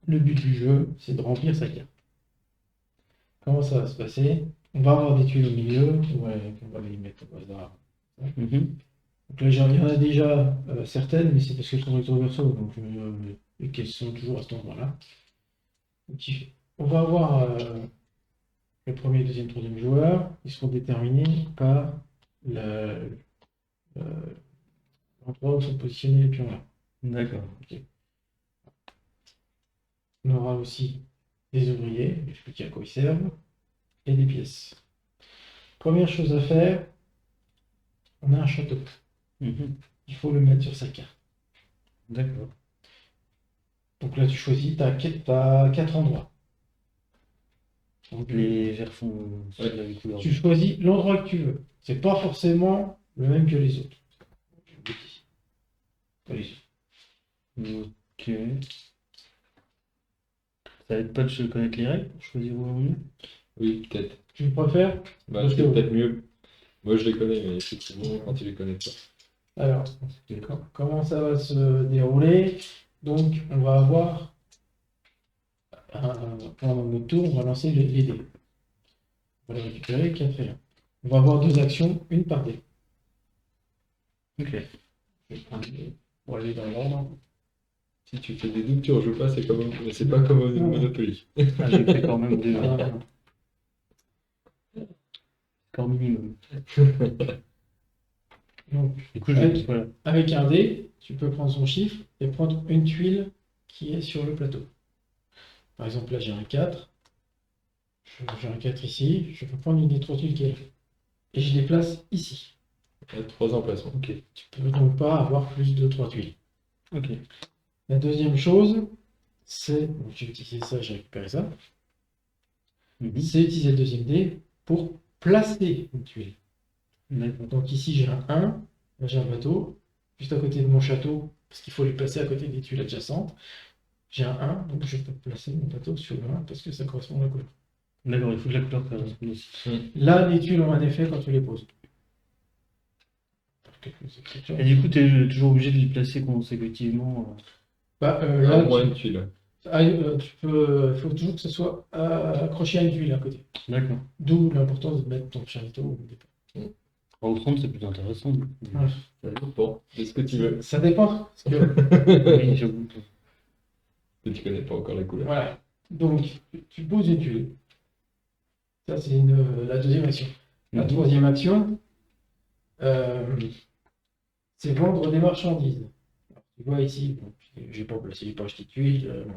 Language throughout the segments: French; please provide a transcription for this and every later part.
le but du jeu, c'est de remplir sa carte. Comment ça va se passer? On va avoir des tuiles au milieu, ouais, on va les mettre au hasard. Mhm. Donc là, il y en a déjà certaines, mais c'est parce qu'elles sont recto verso, donc et qu'elles sont toujours à cet endroit-là. Donc, on va avoir le premier, deuxième, troisième joueur, ils seront déterminés par euh, l'endroit où sont positionnés les pions là. D'accord. Ok. On aura aussi des ouvriers, je vais expliquer à quoi ils servent, et des pièces. Première chose à faire, on a un château. Mhm. Il faut le mettre sur sa carte. D'accord. Donc là, tu choisis, tu as 4 endroits. Donc, Les verres font de la même couleur. tu choisis l'endroit que tu veux. C'est pas forcément le même que les autres. Je vous le dis. Allez-y. Ok. Ça aide pas de se connaître les règles pour choisir où on est? Oui, peut-être. Tu préfères? Bah, Parce c'est que- peut-être mieux. Moi, je les connais, mais effectivement, quand tu les connais pas. Alors, comment ça va se dérouler? Donc, on va avoir, pendant notre tour, on va lancer les dés. On va les récupérer, 4 et 1. On va avoir 2 actions, une par dé. Ok. Je vais prendre pour aller dans l'ordre. Si tu fais des doubles, tu rejoues pas, c'est pas comme au Non. Monopoly. Ah, j'ai fait quand même deux. Ah, Score minimum. donc, Du coup, je vais. Voilà. avec un dé, tu peux prendre son chiffre et prendre une tuile qui est sur le plateau. Par exemple, là j'ai un 4. J'ai un 4 ici. Je peux prendre une des 3 tuiles qui est là. Et je les place ici. Il y a 3 emplacements. Ok. Tu peux donc pas avoir plus de 3 tuiles. Ok. La deuxième chose, c'est. Donc, j'ai utilisé ça, j'ai récupéré ça. Mhm. C'est utiliser le deuxième dé pour placer une tuile. D'accord. Donc ici j'ai un 1, là j'ai un bateau, juste à côté de mon château, parce qu'il faut les placer à côté des tuiles adjacentes. J'ai un 1, donc je peux placer mon bateau sur le 1 parce que ça correspond à la couleur. D'accord, il faut que la couleur corresponde aussi. Là, les tuiles ont un effet quand tu les poses. Et du coup, tu es toujours obligé de les placer consécutivement. Bah, À là, moins une tuile. il faut toujours que ce soit accroché à une tuile à côté. D'accord. D'où l'importance de mettre ton chariot au départ. En 30, c'est plus intéressant. Ouais. Ça dépend de ce que tu veux. Ça dépend. Parce que, Oui, j'avoue. Mais tu connais pas encore la couleur. voilà. Donc, tu poses une tuile. Ça, c'est la deuxième action. La Mhm. troisième action, c'est vendre des marchandises. Alors, tu vois ici, bon, j'ai pas placé, j'ai pas acheté de tuiles. Bon.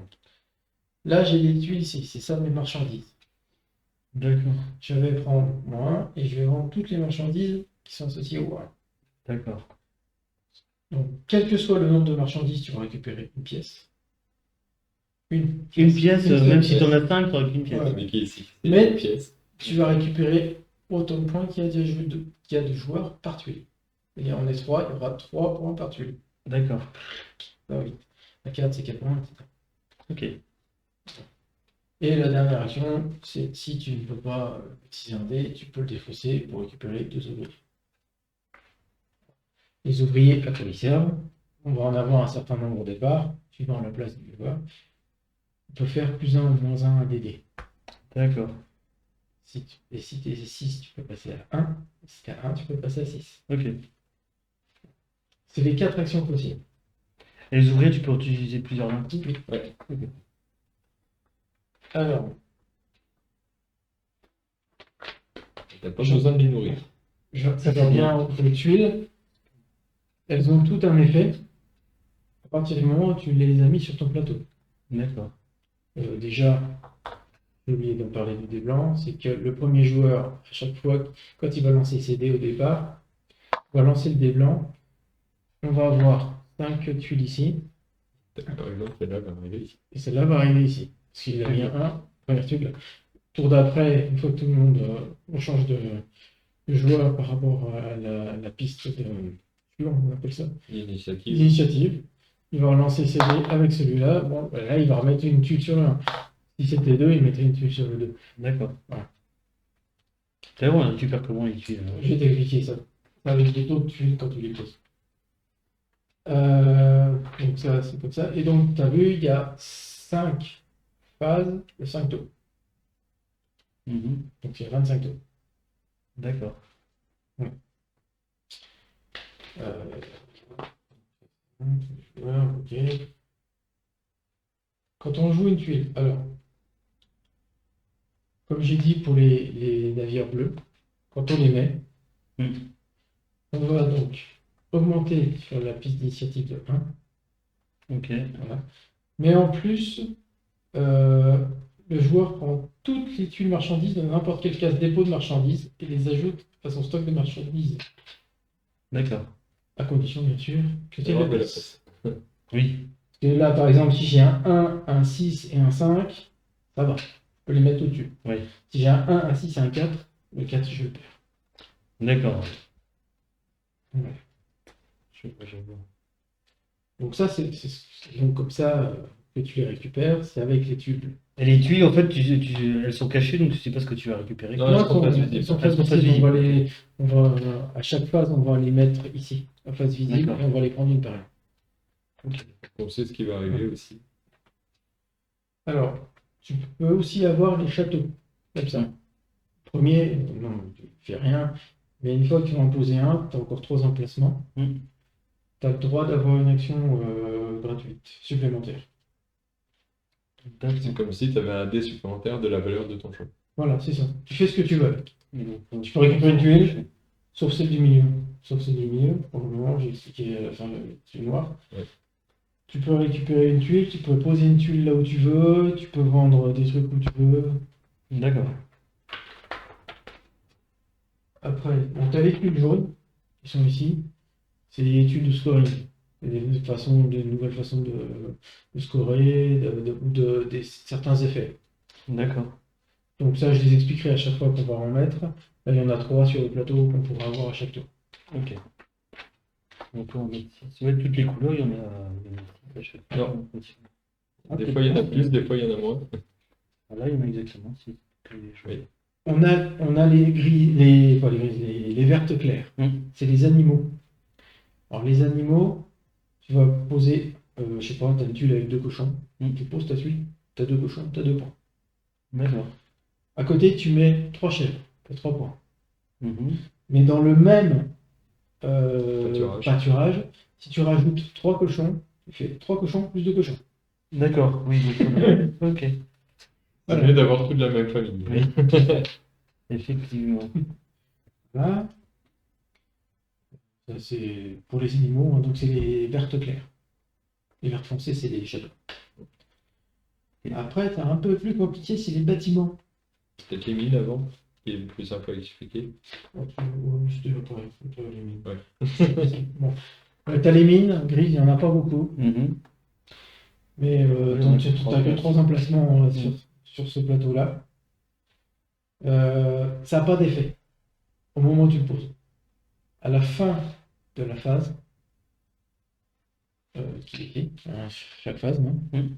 Là, j'ai des tuiles ici, c'est ça mes marchandises. D'accord. Je vais prendre moi et je vais vendre toutes les marchandises qui sont associées au 1. D'accord. Donc, quel que soit le nombre de marchandises, tu vas récupérer une pièce. Une pièce, Une seule même si pièce. tu en as 5, tu n'auras qu'une pièce. Ouais. Mais qui est ici? Mais- Une pièce. Tu vas récupérer autant de points qu'il y a de joueurs par tuile. C'est-à-dire, on est 3, il y aura 3 points par tuile. D'accord. Ah oui. La carte, c'est 4 points, etc. Ok. Et la dernière action, c'est si tu ne peux pas utiliser un dé, tu peux le défausser pour récupérer 2 ouvriers. Les ouvriers, à quoi ils servent? On va en avoir un certain nombre au départ, suivant la place du joueur. On peut faire plus 1 ou moins 1 des dés. D'accord. Et si tu es 6, tu peux passer à 1. Si tu as 1, tu peux passer à 6. Ok. C'est les 4 actions possibles. Et les ouvriers, tu peux utiliser plusieurs d'un coup? Ouais. Alors, T'as pas besoin de les nourrir. je reviens aux tuiles. Elles ont tout un effet à partir du moment où tu les as mis sur ton plateau. D'accord. Déjà, j'ai oublié d'en parler du dé blanc, c'est que le premier joueur, à chaque fois, quand il va lancer ses dés au départ, va lancer le dé blanc. On va avoir 5 tuiles ici, Par exemple, celle-là va arriver ici. et celle-là va arriver ici. Parce qu'il a mis un 1, première tuile. Là. Tour d'après, une fois que tout le monde, on change de joueur par rapport à la piste de. Comment on appelle ça? L'initiative. L'initiative. Il va relancer ses dés avec celui-là. Bon, ben là, il va remettre une tuile sur le 1. Si c'était 2, il mettrait une tuile sur le 2. D'accord. Voilà. D'ailleurs, on récupère comment les tuiles? Je vais t'expliquer ça. Avec des taux de tuiles quand tu les poses. Donc ça, c'est comme ça. Et donc, tu as vu, il y a 5 phases de 5 tours. Mhm. Donc il y a 25 tours. D'accord. Euh, joueur, ok. Quand on joue une tuile, alors, comme j'ai dit pour les navires bleus, quand on les met, Mhm. on va donc augmenter sur la piste d'initiative de 1. Ok. Voilà. Mais en plus, euh, le joueur prend toutes les tuiles marchandises de n'importe quelle case dépôt de marchandises et les ajoute à son stock de marchandises. D'accord. À condition, bien sûr, que tu aies Ah, la belle place. Oui. Parce que là, par exemple, si j'ai un 1, un 6 et un 5, ça va. Je peux les mettre au-dessus. Oui. Si j'ai un 1, un 6 et un 4, le 4, je le perds. D'accord. Ouais. Je vois. Donc ça, donc comme ça que tu les récupères, c'est avec les tuiles. Et les tuiles, en fait, elles sont cachées, donc tu sais pas ce que tu vas récupérer. Non, Non, elles sont pas visibles. elles sont Elles sont face pas visibles. visibles. À chaque phase, on va les mettre ici, en face visible, D'accord. et on va les prendre une par une. Ok. On sait ce qui va arriver aussi. Alors, tu peux aussi avoir les châteaux, comme ça. Mm. Premier, non, tu fais rien, mais une fois que tu vas en poser un, tu as encore 3 emplacements. Mm. Tu as le droit d'avoir une action gratuite, supplémentaire. C'est D'accord. comme si tu avais un dé supplémentaire de la valeur de ton choix. Voilà, c'est ça. Tu fais ce que tu veux avec. Et donc, Tu peux récupérer une tuile, sauf celle du milieu. Sauf celle du milieu, pour le moment, j'ai expliqué à la fin du noir. Ouais. Tu peux récupérer une tuile, tu peux poser une tuile là où tu veux, tu peux vendre des trucs où tu veux. D'accord. Après, bon, tu as les tuiles jaunes, qui sont ici. C'est des tuiles de scoring. C'est des nouvelles façons de scorer, certains effets. D'accord. Donc ça, je les expliquerai à chaque fois qu'on va en mettre. Là, il y en a 3 sur le plateau qu'on pourra avoir à chaque tour. Ok. On peut en mettre 6. Tu vois, toutes les couleurs, il y en a 6 à chaque fois. Non. Ah, Des peut-être fois, il y en a pas. plus, des fois, il y en a moins. Ah, là, il y en a exactement 6. Oui. On a pas les gris, les vertes claires. Mm. C'est les animaux. Alors les animaux, tu vas poser, je sais pas, tu as une tuile avec 2 cochons. Tu poses ta tuile, tu as 2 cochons, tu as 2 points. D'accord. À côté, tu mets 3 chèvres, tu as 3 points. Mhm. Mais dans le même Pâturage. si tu rajoutes 3 cochons, tu fais 3 cochons plus 2 cochons. D'accord, oui, donc, ok. C'est Voilà. mieux d'avoir tout de la même famille. Oui. Effectivement. Là, ça, c'est pour les animaux, hein, donc c'est les vertes claires. Les vertes foncées, c'est les châteaux. Après, tu as un peu plus compliqué, c'est les bâtiments. Peut-être les mines avant, qui est plus simple à expliquer. Ouais, c'était après les mines. Ouais. Bon. Tu as les mines grises, il n'y en a pas beaucoup. Mhm. Mais Ouais, donc, on a tu que trois n'as que places. 3 emplacements Mm. sur ce plateau-là. Ça n'a pas d'effet au moment où tu le poses. À la fin de la phase, qui est écrit, chaque phase, non Mm.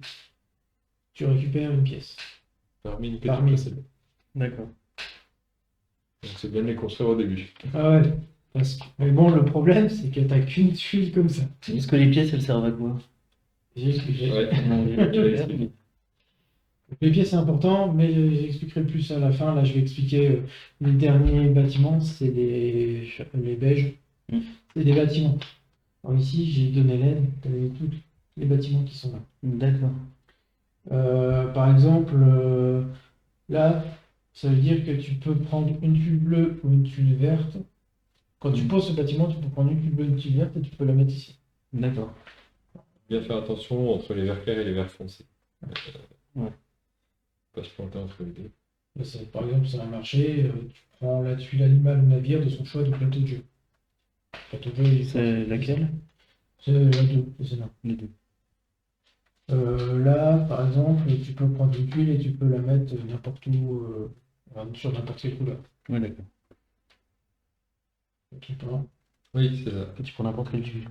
tu récupères une pièce. Parmi une Par petite mine. placelle. D'accord. Donc c'est bien de les construire au début. Ah ouais. Mais bon, le problème, c'est que tu n'as qu'une tuile comme ça. Est-ce que les pièces, elles servent à quoi? J'ai expliqué. Ouais. Non, tu vas expliquer. Les pièces, c'est important, mais j'expliquerai plus à la fin. Là, je vais expliquer les derniers bâtiments, c'est les beiges. Mm. C'est des bâtiments. Alors ici, j'ai donné l'aide, tous les bâtiments qui sont là. D'accord. Par exemple, là, ça veut dire que tu peux prendre une tuile bleue ou une tuile verte. Quand tu poses ce bâtiment, tu peux prendre une tuile bleue, une tuile verte et tu peux la mettre ici. D'accord. Bien faire attention entre les verts clairs et les verts foncés. Ouais. Pas se planter entre les deux. Là, par exemple, c'est un marché, tu prends la tuile animal ou navire de son choix de plateau de jeu. Plateau de jeu, C'est laquelle? c'est la 2, c'est là. Les deux. Là, par exemple, tu peux prendre une tuile et tu peux la mettre n'importe où, sur n'importe quelle couleur. Ouais, d'accord. Tu prends. Oui, c'est ça. Tu prends n'importe quelle tuile.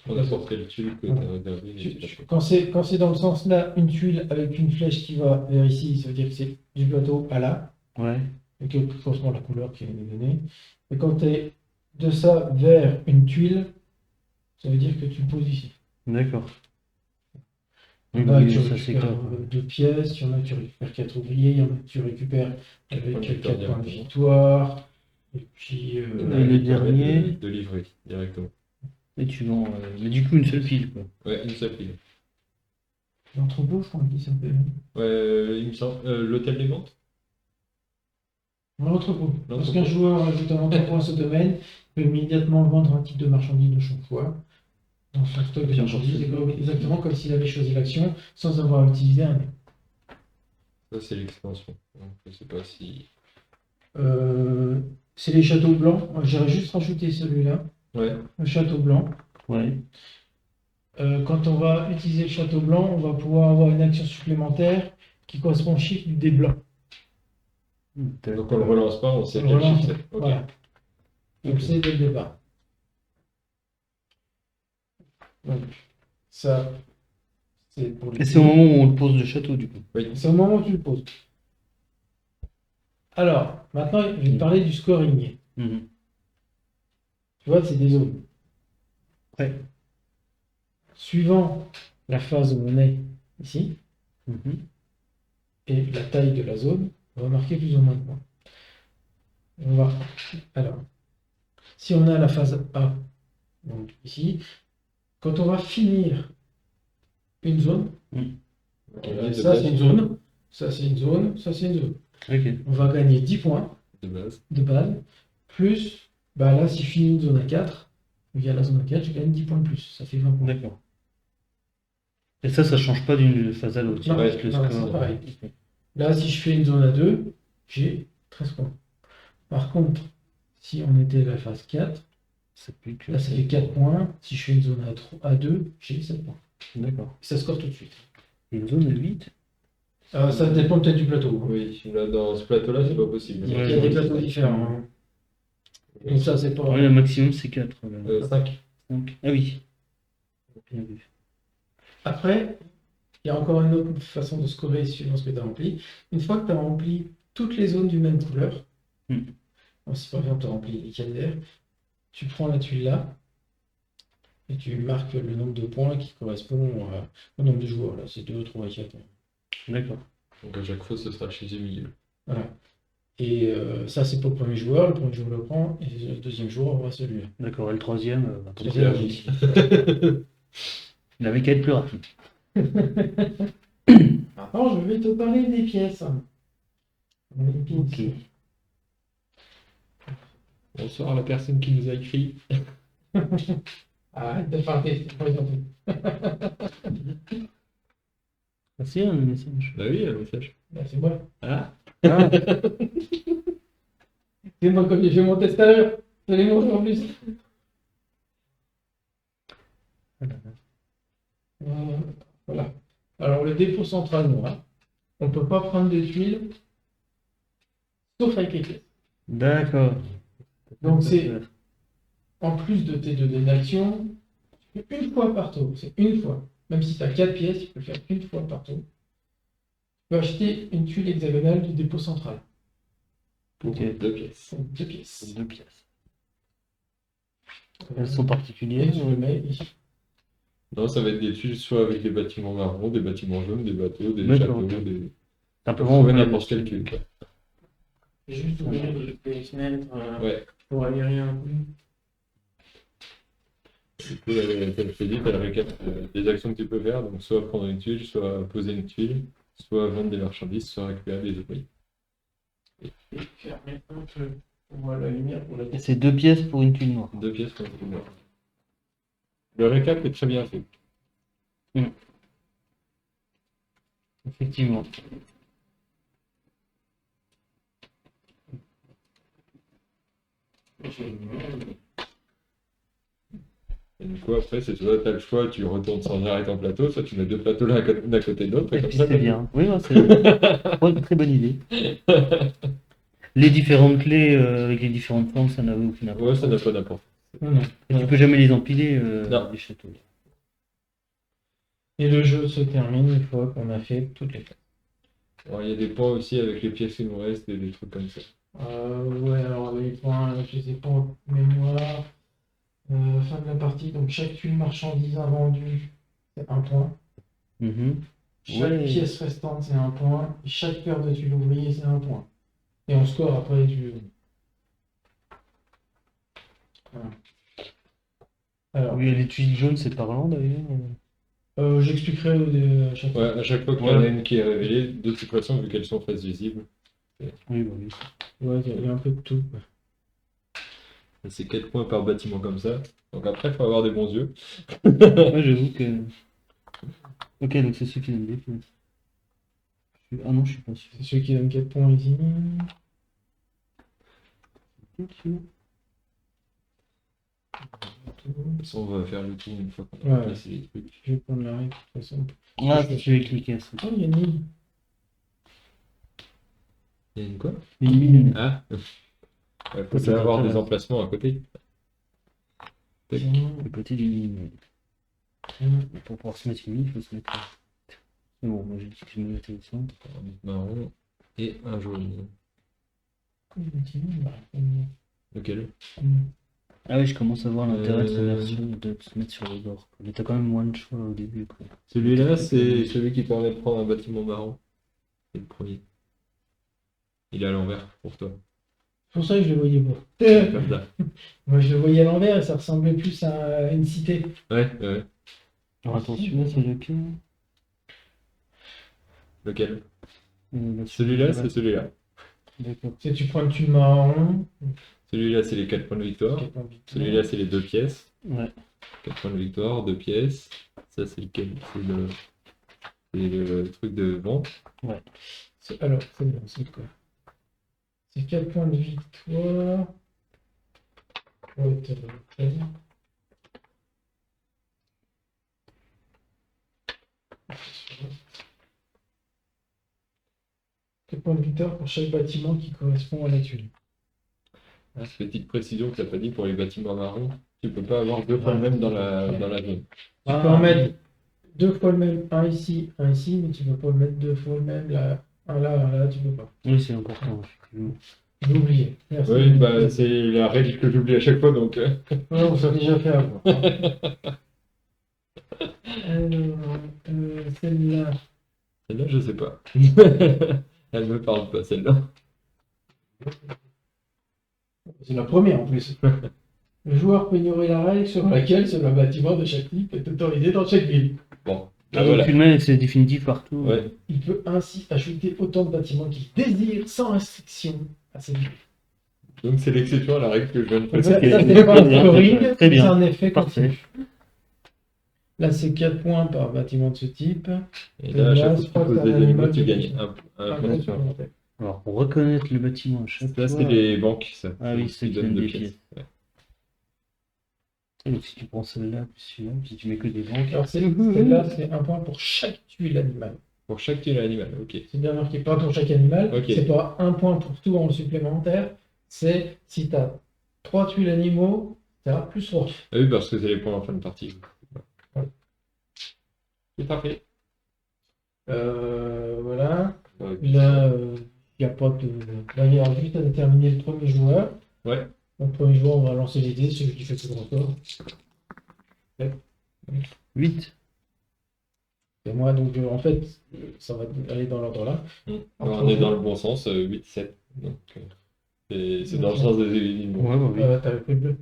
On n'importe quelle tuile que tu Voilà. as regardé. et tu la prends. Quand c'est dans le sens là, une tuile avec une flèche qui va vers ici, ça veut dire que c'est du plateau à là, Ouais. avec forcément la couleur qui est donnée. Et quand tu es de ça vers une tuile, ça veut dire que tu poses ici. D'accord. Il y en a que tu ça, c'est récupères clair. 2 pièces, il y en a que tu récupères 4 ouvriers, il y en a que tu récupères avec Points de 4 victoire points de directement. victoire. Et puis, Il y en Et a le qui permettent dernier de livrer directement. Et tu vends. Mais du coup, une seule pile, quoi. Ouais, une seule pile. l'entrepôt, je crois qu'il s'appelle. Ouais, il me semble. L'hôtel des ventes? L'entrepôt. L'entrepôt. Lorsqu'un joueur ajoute un entrepôt à ce domaine, il peut immédiatement vendre un type de marchandise de son choix dans son stock de C'est marchandises, important. exactement comme s'il avait choisi l'action sans avoir utilisé un dé. Ça, c'est l'extension. Donc, je sais pas si. C'est les châteaux blancs. J'irais juste rajouter celui-là, Ouais. le château blanc. Ouais. Quand on va utiliser le château blanc, on va pouvoir avoir une action supplémentaire qui correspond au chiffre du dé blanc. Donc on le relance pas, on sait On le quel relance, chiffre c'est. Ok. voilà. On le sait dès le départ. Donc, ça, c'est pour Et c'est au moment où on le pose le château, du coup. Oui. C'est au moment où tu le poses. Alors, maintenant, je vais te parler du scoring. Mhm. Tu vois, c'est des zones. Ouais. Suivant la phase où on est ici, Mhm. et la taille de la zone, on va marquer plus ou moins de points. On va, alors, si on a la phase A, donc ici, quand on va finir une zone, Voilà, ça de c'est une base. zone, ça c'est une zone, ça c'est une zone. Ok. On va gagner 10 points De base. de base, plus, bah là, si je finis une zone à 4, il y a la zone à 4, je gagne 10 points de plus, ça fait 20 points. D'accord. Et ça change pas d'une phase à l'autre. Non, Il reste le non, score. c'est pareil. Là, si je fais une zone à 2, j'ai 13 points. Par contre, si on était à la phase 4, C'est plus que. là, ça fait 4 points. Si je fais une zone à 2, j'ai 7 points. D'accord. Ça score tout de suite. Une zone de 8. Ça dépend peut-être du plateau. Hein. Oui, là, dans ce plateau-là, c'est pas possible. Il y a Ouais, des ouais, plateaux différents. Hein. Donc ça, c'est pas... Ouais, le maximum, c'est 4. 5. Ah oui. Bien vu. Après, il y a encore une autre façon de scorer suivant ce que tu as rempli. Une fois que tu as rempli toutes les zones d'une même couleur, si par exemple tu as rempli les calvaires, tu prends la tuile là, et tu marques le nombre de points qui correspond au nombre de joueurs. Là, c'est 2, 3 et 4. D'accord. Donc à chaque fois, ce sera chez le milieu. Voilà. Et ça, c'est pour le premier joueur. Le premier joueur le prend, et le deuxième joueur aura celui-là. D'accord. Et le troisième, C'est énergie. il avait qu'à être plus rapide. Maintenant, je vais te parler des pièces. Les pièces. Ok. Bonsoir à la personne qui nous a écrit. Arrête de parler, c'est pas gentil. Ah, c'est un message. Bah oui, un message. Là, c'est moi. Ah. C'est moi comme j'ai fait mon test à l'heure. Je l'ai montré en plus. Voilà. Alors, le dépôt central noir, on ne peut pas prendre de tuiles sauf avec les pièces. D'accord. Donc, c'est en plus de tes 2 dés d'action, tu fais une fois par tour. C'est une fois. Même si tu as 4 pièces, tu peux le faire une fois par tour. Tu peux acheter une tuile hexagonale du dépôt central. Ok. 2 pièces. Donc, 2 pièces. 2 pièces. Elles sont Et particulières. tu le mets ici. Non, ça va être des tuiles soit avec des bâtiments marrons, des bâtiments jaunes, des bateaux, des D'accord, châteaux, ok. des. Simplement, Trouver n'importe quelle tuile. Juste ouvrir les fenêtres Ouais. pour aérer un peu. Du coup, comme je t'ai dit, tu as le récap des actions que tu peux faire. Donc, soit prendre une tuile, soit poser une tuile, soit vendre des marchandises, soit récupérer des ouvriers. Et fermer un peu. On voit la lumière pour la Et c'est 2 pièces pour une tuile noire. 2 pièces pour une tuile noire. Le récap est très bien fait. Effectivement. Et du coup, après, c'est soit tu as le choix, tu retournes sans arrêt en plateau, soit tu mets 2 plateaux l'un à côté de l'autre. Et comme puis ça, c'est bien. Oui, ouais, c'est une très bonne idée. Les différentes clés avec les différentes formes, ça n'avait aucune Ouais, importance. ça n'a pas d'importance. Non. Et tu peux jamais les empiler, Non. les châteaux. Et le jeu se termine une fois qu'on a fait toutes les phases. Alors, il y a des points aussi avec les pièces qui nous restent et des trucs comme ça. Ouais, alors les points, je les ai pas en mémoire. Fin de la partie, donc chaque tuile marchandise invendue, c'est 1 point. Mhm. Chaque Ouais. pièce restante, c'est 1 point. Et chaque paire de tuiles ouvriers, c'est 1 point. Et on score après les tuiles. Voilà. Alors, Oui, les tuiles jaunes, c'est parlant d'ailleurs. j'expliquerai à chaque fois. Ouais, à chaque fois qu'il y en a une qui est révélée, de toute façon, vu qu'elles sont face visible, Oui, bah oui. Ouais, il y a un peu de tout. c'est 4 points par bâtiment comme ça. Donc après, il faut avoir des bons yeux. Ouais, j'avoue que. Ok, donc c'est ceux qui donnent des pièces. Ah non, je suis pas sûr. C'est ceux qui donnent 4 points ici. Ça, on va faire le tour une fois qu'on a Ouais. placé les trucs. Je vais prendre la règle de toute façon. Ah, je vais cliquer. Oh, il y a une ligne. Il y a une quoi? Une mine. Ah! Il faut Ça, savoir ça des va. emplacements à côté. Tac. Le côté du mine. Pour pouvoir se mettre une mine, il faut se mettre là. Mais bon, moi j'ai dit que je me mettais au centre. Un marron et un jaune. Lequel? Ah oui, je commence à voir l'intérêt de cette Euh, version de se mettre sur le bord. Mais t'as quand même moins de choix au début, quoi. Celui-là, c'est celui qui permet de prendre un bâtiment marron. C'est le premier. Il est à l'envers pour toi. C'est pour ça que je le voyais pas. Comme ça. Moi, je le voyais à l'envers et ça ressemblait plus à une cité. Ouais, ouais. Alors attends, celui-là c'est lequel? Lequel? Là, Celui-là, c'est celui-là. D'accord. Tu sais, tu prends une tuile marron. Celui-là, c'est les 4 points de victoire. quatre points de victoire. Celui-là, c'est les 2 pièces. Ouais. 4 points de victoire, 2 pièces. Ça, c'est lequel? C'est le truc de vente. Alors, c'est quoi? C'est 4 points de victoire. Ouais, t'as le 13. Quatre points de victoire pour chaque bâtiment qui correspond à la tuile. Ah, petite précision que t'as pas dit pour les bâtiments marrons. Tu peux pas avoir 2 fois le même dans la zone. Tu peux en mettre 2 fois le même, un ici, mais tu peux pas mettre 2 fois le même là. Un là, tu peux pas. Oui, c'est important, effectivement. J'ai oublié. Merci. Oui, bah, c'est la règle que j'oublie à chaque fois, donc. Ouais, on s'est déjà fait avoir. Alors, celle-là. Celle-là, je sais pas. Elle me parle pas, celle-là. C'est la première en plus. Le joueur peut ignorer la règle sur laquelle seul un bâtiment de chaque type est autorisé dans chaque ville. Bon, Ah, bah, donc voilà. tu le mets, c'est définitif partout. Ouais. Il peut ainsi ajouter autant de bâtiments qu'il désire sans restriction à cette ville. Donc c'est l'exception à la règle que je viens de Ça, faire. Ok. c'est pas un Très bien. scoring, Très c'est bien. un effet Parfait. continu. Là, c'est 4 points par bâtiment de ce type. Et là, à chaque je fois crois que que tu poses c'est un des animaux, animal tu de gagnes plus. un point de survie. Alors, pour reconnaître le bâtiment à chaque Ça, fois. c'est les banques, ça. Ah oui, qui c'est qui donnent donnent 2 des pièces. pièces. Ouais. Et donc, si tu prends celle-là, plus celui-là, si tu mets que des banques. Alors, celle-là, c'est 1 point pour chaque tuile animale. Pour chaque tuile animal, ok. C'est bien marqué, pas pour chaque animal. Ok. C'est pas 1 point pour tout en supplémentaire. C'est si tu as 3 tuiles animaux, tu as plus 3. Ah oui, parce que c'est les points en fin de partie. Ouais. C'est parfait. Voilà. Ouais. Là, il n'y a pas de. Là, il y a juste à déterminer le premier joueur. Ouais. Donc, le premier joueur, on va lancer les dés, celui qui fait tout le record. 8. Et moi, donc, en fait, ça va aller dans l'ordre là. Alors, on est dans le bon sens, 8-7. Donc, c'est dans le sens des événements. Ouais, bah oui. T'as le prix bleu.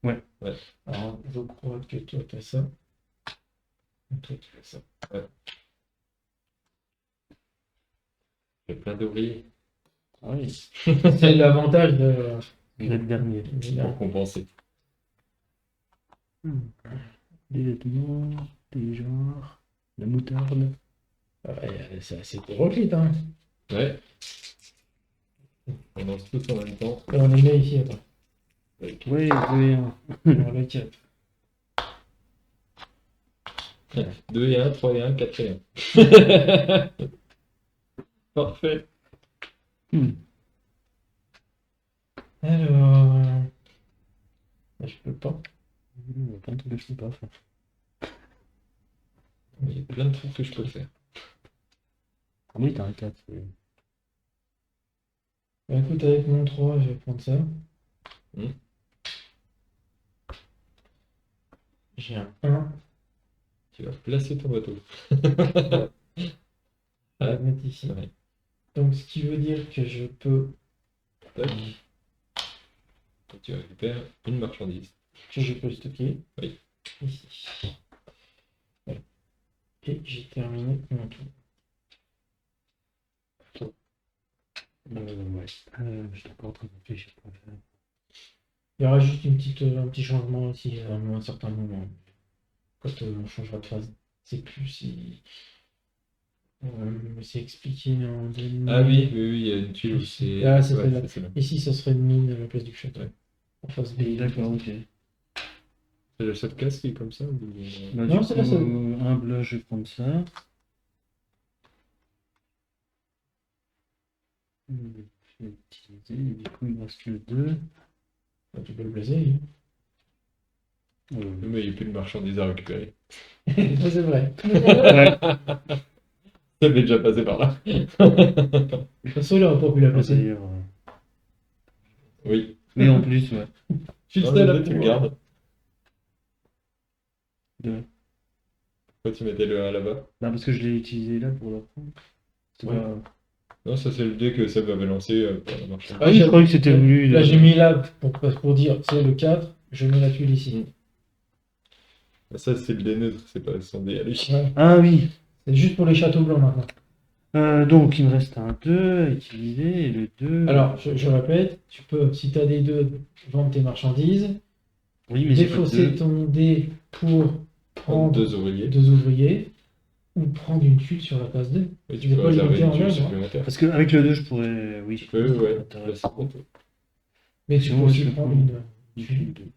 Ouais. Ouais. Alors, je crois que toi, tu as ça. Et toi, tu fais ça. Il y a plein d'ouvriers Ah oui. C'est l'avantage de. Le dernier. pour compenser. Des vêtements, des genres, la moutarde. Ouais, c'est assez hétéroclite, hein. Ouais. On lance tous en même temps. Et on les met ici, attends. Oui, oui. On les tire. 2 et 1, 3 et 1, 4 et 1. Parfait. Alors. Je peux pas. Il y a plein de trucs que je peux pas faire. Il y a plein de trucs que je peux faire. Ah oui, t'as un 4. Bah, écoute, avec mon 3, je vais prendre ça. J'ai un 1. Tu vas placer ton bateau. On va le mettre ici. Ouais. Donc, ce qui veut dire que je peux, Tac. Et tu récupères une marchandise. stocker Oui. ici. Voilà. Et j'ai terminé mon tour. Ouais. Je suis encore en train de réfléchir pour faire. Il y aura juste un petit changement aussi à un certain moment. Quand on changera de phase. C'est plus si. C'est expliqué en deux Ah oui, minutes. oui, oui, il y a une tuile où c'est. Ah, c'est ouais, celle-là. c'est celle-là. Ici, ça serait une mine à la place du château. Ouais. En face B. D'accord, ok. C'est le seul casque qui est comme ça ou... Bah, Non, du c'est coup, la seule. humble, je vais prendre ça. Je vais l'utiliser. Du coup, il me reste le 2. Bah, tu peux le placer. Mais il n'y a plus de marchandises à récupérer. Ça, c'est vrai. Ouais. Ça m'est déjà passé par là. De toute façon, il n'aurait pas pu la placer. D'ailleurs. Oui. Mais en plus, ouais. Je suis Non, le seul à le deux, tu le pouvoir. gardes. Deux. Pourquoi tu mettais le 1 là-bas? Bah, parce que je l'ai utilisé là pour la prendre. C'est Ouais. pas- Non, ça c'est le dé que Seb avait lancé pour la marchandise. Ah oui, je croyais que c'était voulu. Là, j'ai mis là pour dire c'est le 4, je mets la tuile ici. Ça c'est le dé neutre, c'est pas son dé à lui. Ouais. Ah oui. C'est juste pour les châteaux blancs maintenant. Donc, il me reste un 2 à utiliser et le 2. Alors, je répète, tu peux, si tu as des 2, vendre tes marchandises, oui, mais j'ai pas de défausser 2. ton dé pour prendre Deux ouvriers. 2 ouvriers, ou prendre une tuile sur la place 2. Et Tu tu peux peux pas les réserver monter une en tuile œuvre, supplémentaire. Parce qu'avec le 2, je pourrais. Oui, Tu peux, ouais. Intéressant. Placer le bateau. Mais tu Sinon, peux moi, aussi je peux prendre prendre une une tuile. tuile.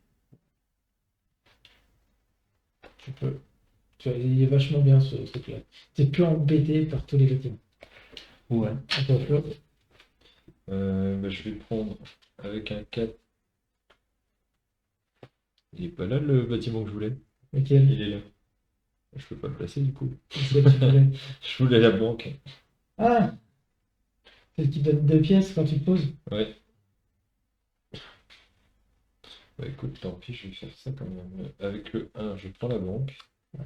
Tu peux. Tu vois, il est vachement bien ce truc-là. T'es plus embêté par tous les bâtiments. Ouais. Attends, Flo. Bah, je vais prendre avec un 4. Il est pas là le bâtiment que je voulais. Lequel? Il est là. Je peux pas le placer du coup. Lequel tu voulais? Je voulais la banque. Ah! Celle qui donne 2 pièces quand tu te poses. Ouais. Bah écoute, tant pis, je vais faire ça quand même. Avec le 1, je prends la banque. Ouais.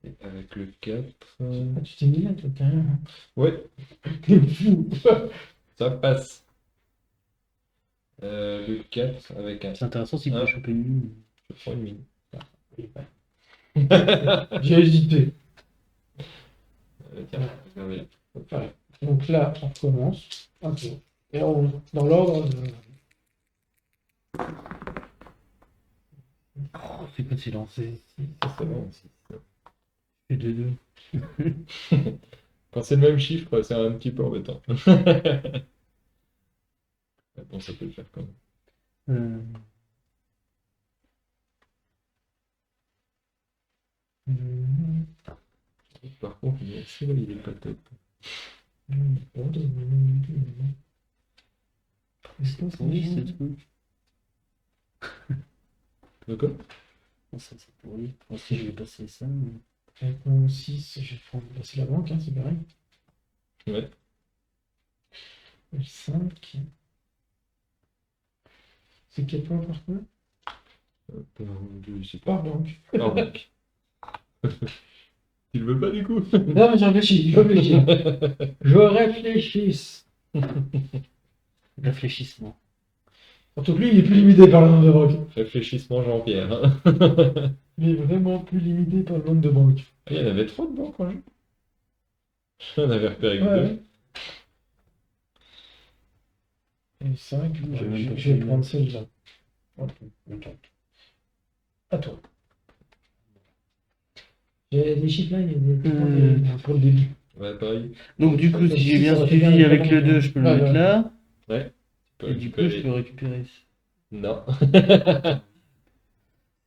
Et avec le 4. Ah, tu t'es mis là, toi, carrément. Ouais, T'es fou! ça passe. Le 4 avec un. C'est intéressant s'il Ah. peut choper une mine. Je prends une mine. Oui, ouais. J'ai hésité. Tiens, regardez. Ouais. Donc là, on recommence. Un tour. Et dans l'ordre. Oh, c'est pas de silence. Ça serait bon. Et 2-2. Quand c'est le même chiffre, c'est un petit peu embêtant. Mais bon, ça peut le faire quand même. Par contre, celui-là, il est pas top. C'est pourri ce truc. De quoi? Oh, ça c'est pourri. Moi aussi je vais passer ça. Mais... Avec mon 6, je vais prendre passer la banque, hein, c'est pareil. Ouais. Le 5. C'est quel point par quoi? Je sais Par banque. pas. Par banque. Tu le veux pas du coup? Non, mais je réfléchis. Je réfléchis. Réfléchissement. Surtout que lui, il est plus limité par le nombre de banques. Réfléchissement Jean-Pierre. Hein. Il est vraiment plus limité par le nombre de banques. Ah, il y en avait trop de banques en jeu. J'en avais repéré que Ouais. deux. Et 5, J'ai même pas je vais fait prendre celle-là. Ok, attends. À toi. J'ai des chiffres là, il y a des pour le début. Ouais, pareil. Donc du coup, si j'ai bien Ça aurait suivi été bien avec de le prendre 2, je peux le ouais, mettre ouais. là. Ouais. Tu peux Et du coup, je peux récupérer. récupérer. Non.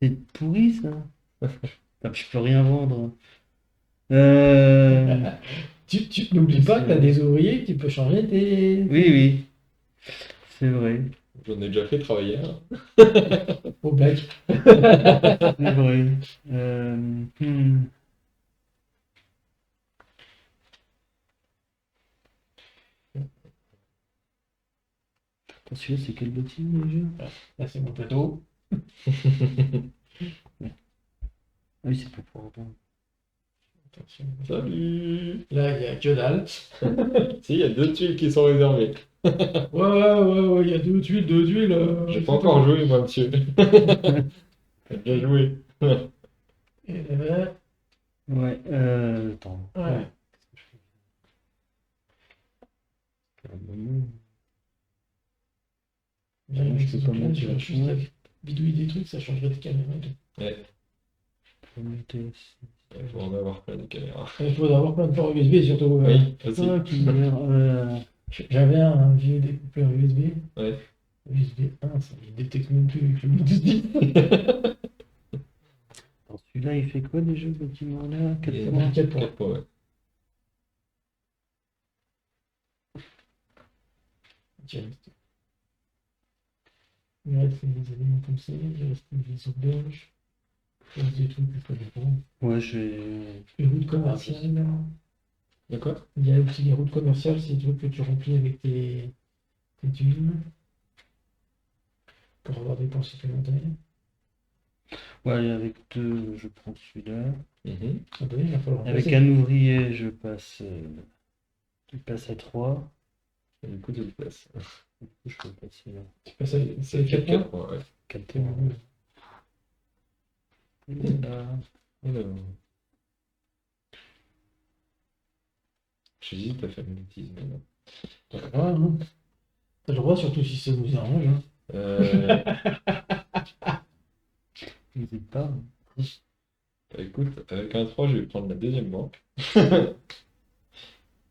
C'est pourri ça. Ah, je peux rien vendre. Tu n'oublies pas que tu as des ouvriers qui peuvent changer tes. Oui, oui. C'est vrai. J'en ai déjà fait travailler un. Au black. C'est vrai. Attends, celui-là, c'est quel bâtiment déjà? Là, c'est mon plateau. Ah oui, c'est pour pouvoir Attention. Salut! Là, il y a que dalle. Si, il y a 2 tuiles qui sont réservées. Ouais, il y a deux tuiles. J'ai pas encore joué, moi, monsieur. Bien joué. Et là, Ouais, attends. ouais. Bien, Je avec peux ce pas truc-là, monter tu vas la juste fenêtre. bidouiller des trucs, ça changerait de caméra et tout. Ouais, Faut monter aussi. il faut en avoir plein de caméras. Il faut avoir plein de ports USB surtout. Oui, aussi. Ah, qui gère, J'avais un vieux découpleur USB. Ouais. USB 1, ça il détecte même plus avec le Bluetooth 10. attends, celui-là, il fait quoi déjà, le bâtiment là? 4 Et- points. 4 points. 4 points, ouais. Tiens. Il reste des éléments comme ça, il reste des auberges, il reste des trucs que je connais pas. Ouais, je vais. Les routes commerciales. De quoi? Il y a aussi les routes commerciales, c'est des trucs que tu remplis avec tes thunes pour avoir des points supplémentaires. Ouais, avec 2, je prends celui-là. Mhm. Ah bah oui, il va falloir Avec remplacer. un ouvrier, je passe. Il passe à 3. Et du coup, tu le places. Je peux passer là. Tu passes à- C'est 4 points. 4 points, ouais. 4 C'est points. bon. Et là. Alors. J'hésite à faire une bêtise maintenant. T'as le droit, hein. T'as le droit, surtout si ça nous arrange. Hein. N'hésite pas. Écoute, avec un 3, je vais prendre la deuxième banque. Il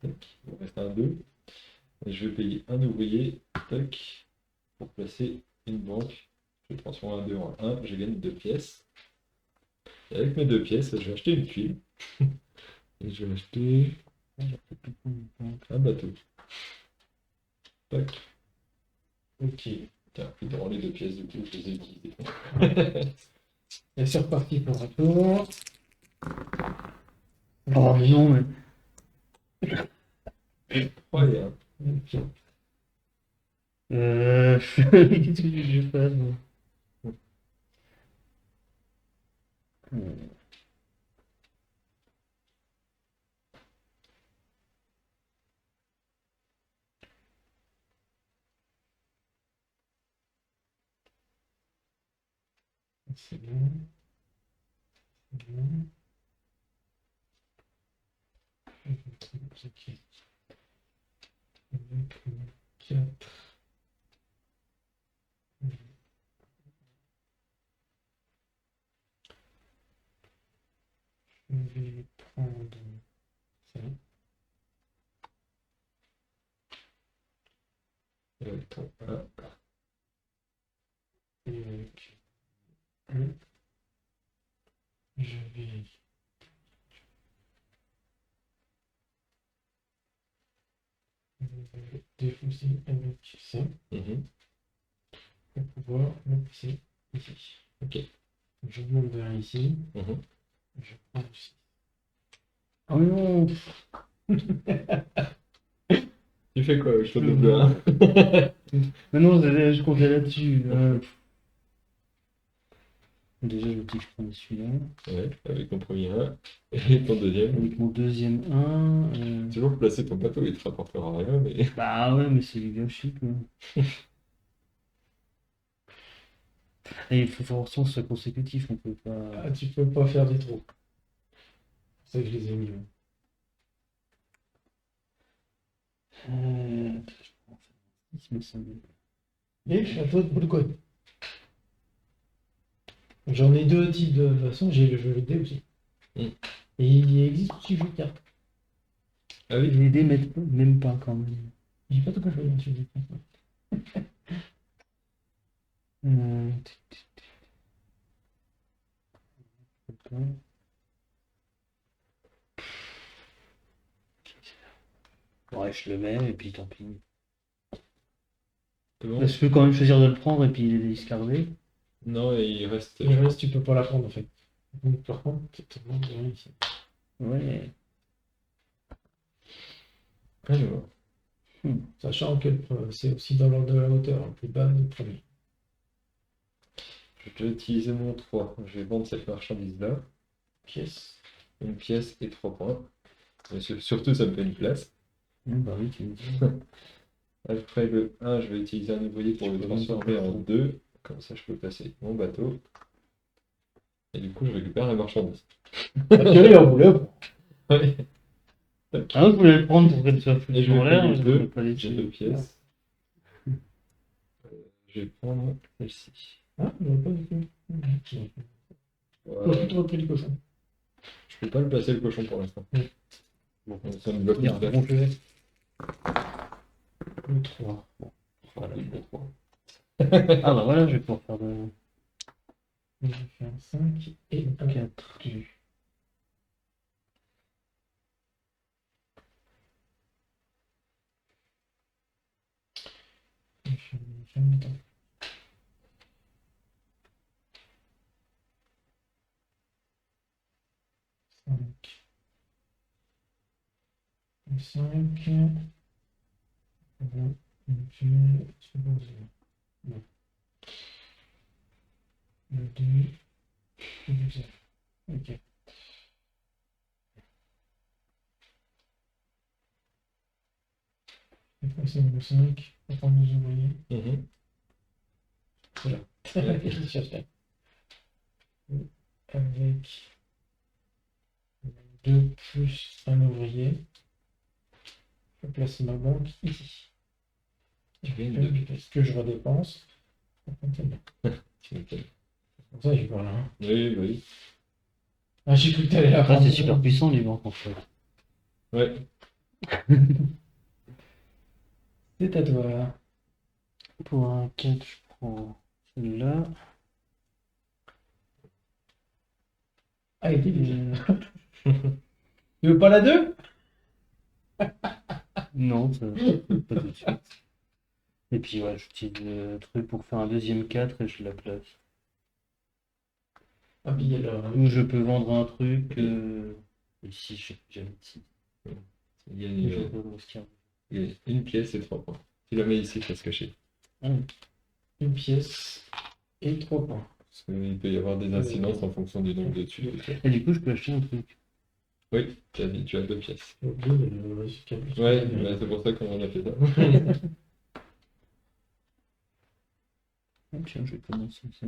me reste un 2. Et je vais payer un ouvrier, tac, pour placer une banque. Je vais transformer un 2 en 1, je gagne 2 pièces. Et avec mes 2 pièces, je vais acheter une tuile. Et je vais acheter un bateau. Tac. Ok. Tiens, puis dans les 2 pièces, du coup, je les ai utilisées. Et c'est reparti pour un tour. Oh, mais non, mais. Ouais, hein. Ok. Qu'est-ce que tu veux que je fasse, moi? C'est bon. C'est bon. Ok. Avec 4. Je vais prendre ça. Et avec ton 1. Et avec 1. Je vais défausser avec ça Mhm. pour pouvoir le placer ici. Ok. Je monte vers ici. Mhm. Je prends ici. Oh non! Tu fais quoi avec ton Je double 1? Mais non, je comptais là-dessus. Déjà, je dis que je prenais celui-là. Ouais, avec ton premier 1 et ton deuxième. Avec mon deuxième 1. Toujours placer ton bateau, il te rapportera rien, mais. Bah ouais, mais c'est du gâchis, quoi. Et il faut forcément que ce soit consécutif, on peut pas. Ah, tu peux pas faire des trous. C'est pour ça que je les ai mis. Ouais. Je prends 6, mais ça me. Et château de Bourgogne. J'en ai deux types de façon, j'ai le jeu de dés aussi. Mm. Et il existe aussi le jeu de cartes. Ah oui. Les dés mettent même pas quand même. J'ai pas tout à fait le jeu de cartes. Ouais, je le mets et puis tant pis. C'est bon? Là, je peux quand même choisir de le prendre et puis les discarder. Non, et il reste. Le reste, tu peux pas la prendre en fait. Donc, par contre, tu te demandes de rien ici. Ouais. Alors. Sachant que c'est aussi dans l'ordre de la hauteur, le plus bas du premier. Je vais utiliser mon 3. Je vais vendre cette marchandise-là. Pièce. une pièce et 3 points. Mais surtout, ça me fait une place. Bah oui, tu me dis. Après le 1, je vais utiliser un ouvrier pour Tu le peux même transformer pas en faire. 2. Comme ça, je peux placer mon bateau. Et du coup, je récupère la marchandise. Purée, on voulait. Ouais. Tac. Ah, je voulais le prendre pour qu'elle soit Et foutue je en vais l'air, payer mais je voulais 2. pas laisser. J'ai 2 pièces. Je vais prendre celle-ci. Ah, j'aurais pas du tout. J'aurais Voilà. plutôt repris le cochon. Je peux pas le placer le cochon pour l'instant. Bon, Ça me bloque il y a une un place. bon jeu. Le 3. Voilà. Oui, bon, trois. Ah bah voilà, je vais pouvoir faire de Je vais faire 5 et 1. 4. Je vais mettre 5. 5. Voilà. Non. Le 2. Le 0. Ok. Je vais passer le 5. On prend nos ouvriers. Mhm. Voilà. Je cherche bien. Avec 2 plus un ouvrier. Je vais placer ma banque ici. Tu fais une 2. Ce que je redépense. Tu m'étonnes. Comme ça, j'ai pas là. Hein. Oui, oui. Ah, j'ai cru que t'allais la Ah, prendre. c'est super puissant les banques en fait. Ouais. C'est à toi. Pour un 4, je prends celle-là. Ah, il dit. Tu veux pas la 2? Non, ça, pas tout de suite. Et puis ouais, j'utilise le truc pour faire un deuxième 4 et je la place. Ah, puis alors. Ou je peux vendre un truc. Ici, j'aime ici. Il y a Je une, peux investir. il y a une pièce et 3 points. Tu la mets ici, ça se cacher. Une pièce et 3 points. Parce qu'il peut y avoir des incidences en fonction du nombre de dessus. Et du coup, je peux acheter un truc. Oui, tu as 2 pièces. J'ai oublié le câble. Ouais, bah, c'est pour ça qu'on a fait ça. Ah, tiens, je vais commencer ça.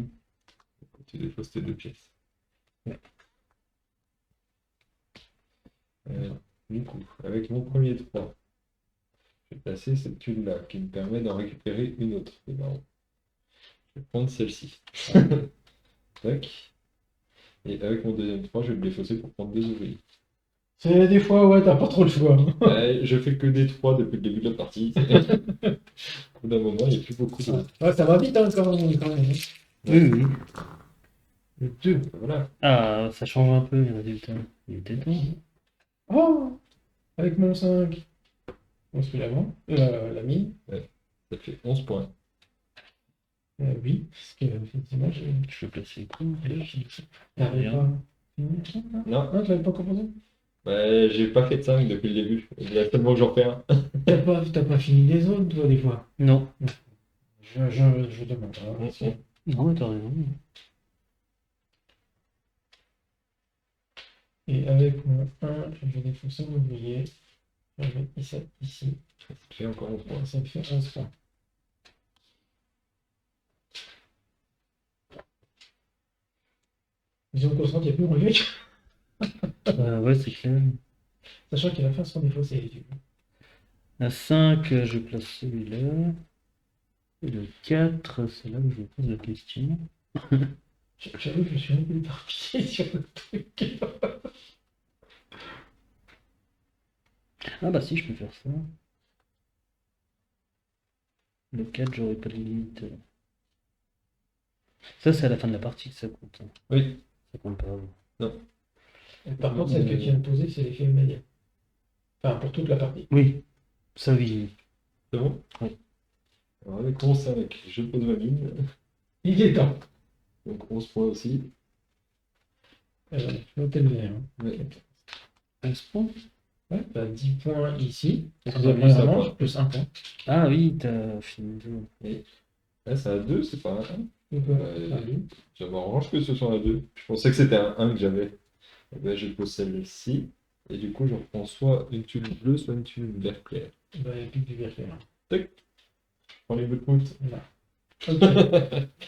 Tu déposes tes 2 pièces. Ouais. Du coup, avec mon premier 3, je vais placer cette tuile-là qui me permet d'en récupérer une autre. C'est marrant. Je vais prendre celle-ci. Tac. Et avec mon deuxième 3, je vais me défausser pour prendre 2 ouvriers. C'est des fois, ouais, t'as pas trop le choix. Ouais, je fais que des 3 depuis le début de la partie. Au bout d'un moment, il n'y a plus beaucoup de. Ouais, ça va vite hein, quand même. Oui, oui. Le 2. Voilà. Ah, ça change un peu les résultats. Il était temps. Oh, avec mon 5. On se fait l'avant. La mine. Ça fait 11 points. Oui, parce que effectivement, j'ai. Je vais placer quoi T'avais Rien. pas fini? Non, Non, tu l'avais pas composé? bah, j'ai pas fait de 5 depuis le début. Il y a seulement que j'en fais un. T'as pas fini les autres, toi, des fois. Non. Je demande. Hein, Mhm. Non, mais t'as raison. Et avec mon 1, je vais défausser mon ouvrier. Je vais mettre ça ici. Ça fait encore 11 points. Ça me fait 11 points. Disons qu'au centre, il n'y a plus mon mec. Ouais, c'est clair. Sachant qu'il va faire son défaussé. Du coup. À 5, je place celui-là. Et le 4, c'est là où je me pose la question. J'avoue que je suis un peu éparpillé sur le truc. Ah bah si, je peux faire ça. Le 4, j'aurais pas de limite. Ça, c'est à la fin de la partie que ça compte. Hein. Oui. Ça compte pas avant. Par contre, celle que tu viens de poser, c'est l'effet immédiat. Enfin, pour toute la partie. Oui, ça oui. C'est bon? Oui. Alors avec mon 5, je pose ma mine. Il est temps. Donc 11 points aussi. Je note le vert. Ouais. 11 points. Ouais, bah 10 points ici. Et Plus plus un point. plus 1 point. Ah oui, t'as fini. Là, c'est un 2, c'est pas un 1. Donc, Ça m'arrange que ce soit un 2. Je pensais que c'était un 1 que j'avais. Eh ben, je pose celle-ci. Et du coup, je reprends soit une tuile bleue, soit une tuile vert clair. Bah, il n'y a plus que du vert clair. Tac. Je prends les bouts de mout. Là. Ok.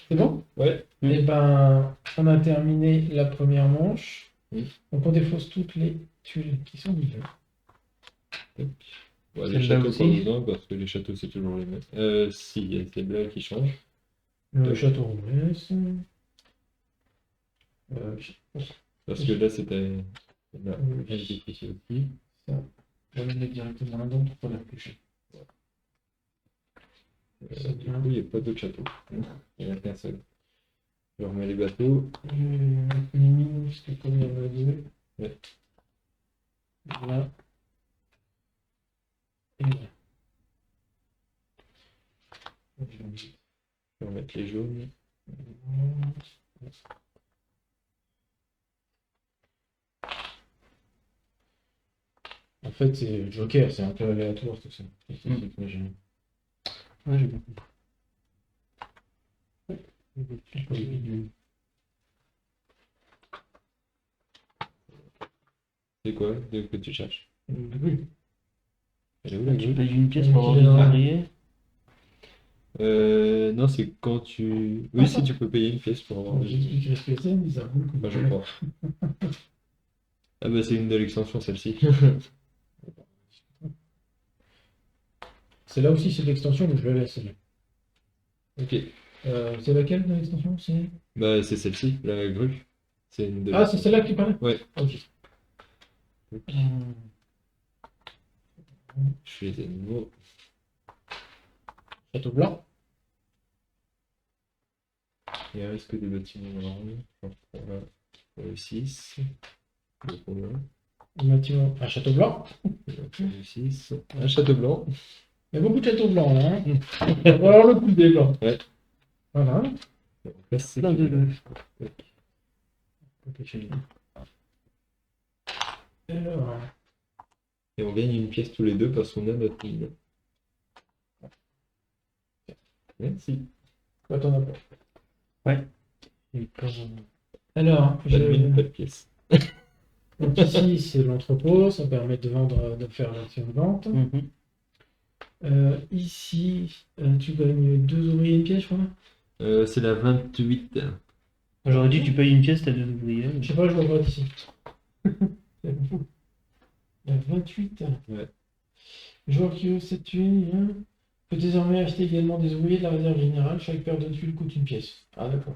C'est bon? Ouais. Eh ben, on a terminé la première manche. Oui. Donc on défausse toutes les tuiles qui sont vives. Tac. Ouais, les Celle-là châteaux, aussi. pas besoin, parce que les châteaux, c'est toujours les mêmes. Si, il y a celle-là qui change. Le Ouais. château Roulès. Parce que là, c'était. Là, Oui. elle est ici aussi. Ça, je vais le mettre directement là-dedans pour pas la toucher. Du coup, il n'y a pas d'autre château. Il n'y en a qu'un seul. Je remets les bateaux. Je vais mettre les mines, parce que comme il y en a deux. Ouais. Là. Et là. Je vais mettre- Je vais remettre les jaunes. En fait, c'est Joker, c'est un peu aléatoire tout ça. Mais Ouais, j'ai bien compris. C'est quoi que tu cherches? Oui. Elle est où la Tu grue? payes une pièce Oui, pour avoir il est des dans la- ouvriers. Non, c'est quand tu. Oui, si tu peux payer une pièce pour avoir. J'expliquerai ce que c'est, mais ça vaut le coup. Bah, je crois. Ah, bah, c'est une de l'extension, celle-ci. C'est là aussi, c'est de l'extension, mais je le laisse. Celle-là. Ok. C'est laquelle de l'extension? C'est... Bah, c'est celle-ci, la grue. C'est une de Ah, c'est celle-là qui parlait? Ouais. Ok. Je fais les animaux. Château blanc. Il reste que des bâtiments marrons. J'en prends là. 6. Un château blanc. 6. Un château blanc. Il y a beaucoup de châteaux blancs là. Hein. On va avoir le coup des blancs. Ouais. Voilà. Là, c'est Plein de deux. Alors, Et on gagne une pièce tous les deux parce qu'on a notre mine. Merci. quoi t'en as pas? Et comme... Alors, Pas de mine, pas de pièce. donc ici c'est l'entrepôt, ça permet de vendre, de faire l'action de vente. Mhm. Ici, tu gagnes 2 ouvriers et une pièce, je crois. C'est la 28. J'aurais dit tu payes une pièce, t'as deux ouvriers. Je sais pas, je le vois d'ici. C'est beaucoup. La 28. Ouais. Joueur qui veut cette tuile peut désormais acheter également des ouvriers de la réserve générale. Chaque paire de tuiles coûte une pièce. Ah d'accord.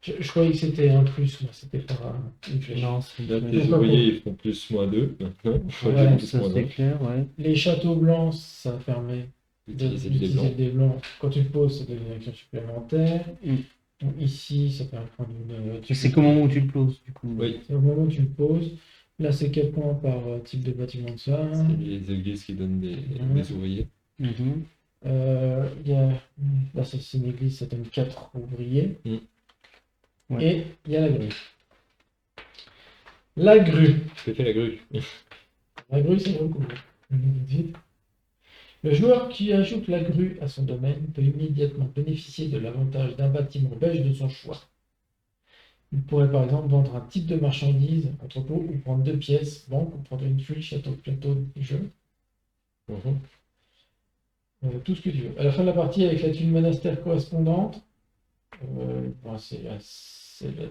Je croyais que c'était un plus, moi, c'était pas une flèche. Non, c'est Là, ouais, tes Pourquoi ouvriers, ils font plus moins 2 maintenant. Ouais, ça c'est clair, ouais. Les châteaux blancs, ça permet Utiliser des d'utiliser blancs. des blancs. Quand tu le poses, ça donne une action supplémentaire. Mm. Donc, ici, ça permet de prendre une. C'est qu'au moment où tu le poses, du coup. Oui, C'est au moment où tu le poses. Là, c'est 4 points par type de bâtiment de ça. c'est les églises qui donnent des ouvriers. Mhm. Il y a... Là, c'est une église, ça donne 4 ouvriers. Mm. Ouais. Et il y a la grue. La grue. Je fais la grue. La grue, c'est beaucoup. Le joueur qui ajoute la grue à son domaine peut immédiatement bénéficier de l'avantage d'un bâtiment belge de son choix. Il pourrait par exemple vendre un type de marchandise, entrepôt, ou prendre 2 pièces, banque, ou prendre une tuile, château, plateau, jeu. Mhm. Tout ce que tu veux. À la fin de la partie, avec la tuile monastère correspondante, c'est là,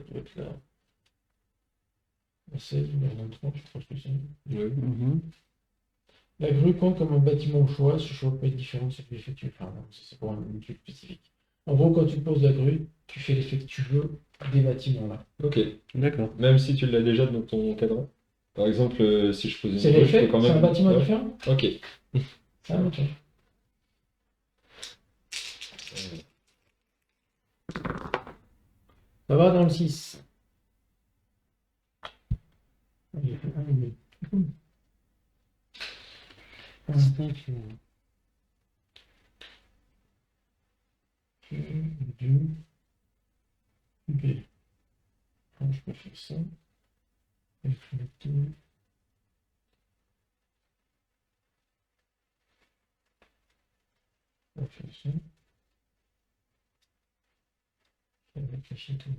doit être là. C'est numéro 23, je pense que c'est. Oui. Mhm. La grue compte comme un bâtiment au choix, ce choix peut être différent de ce que tu effectues. Enfin, non, c'est pour une tuile spécifique. En gros, quand tu poses la grue, tu fais l'effet que tu veux des bâtiments là. Ok. D'accord. Même si tu l'as déjà dans ton cadran. Par exemple, si je pose une C'est grue, je l'effet, peux quand c'est même. un bâtiment Ouais. différent. Ok. Ah, ok. Ça va dans le 6. Ok. Je peux faire ça. Avec le tout. On va faire ça. Avec la château.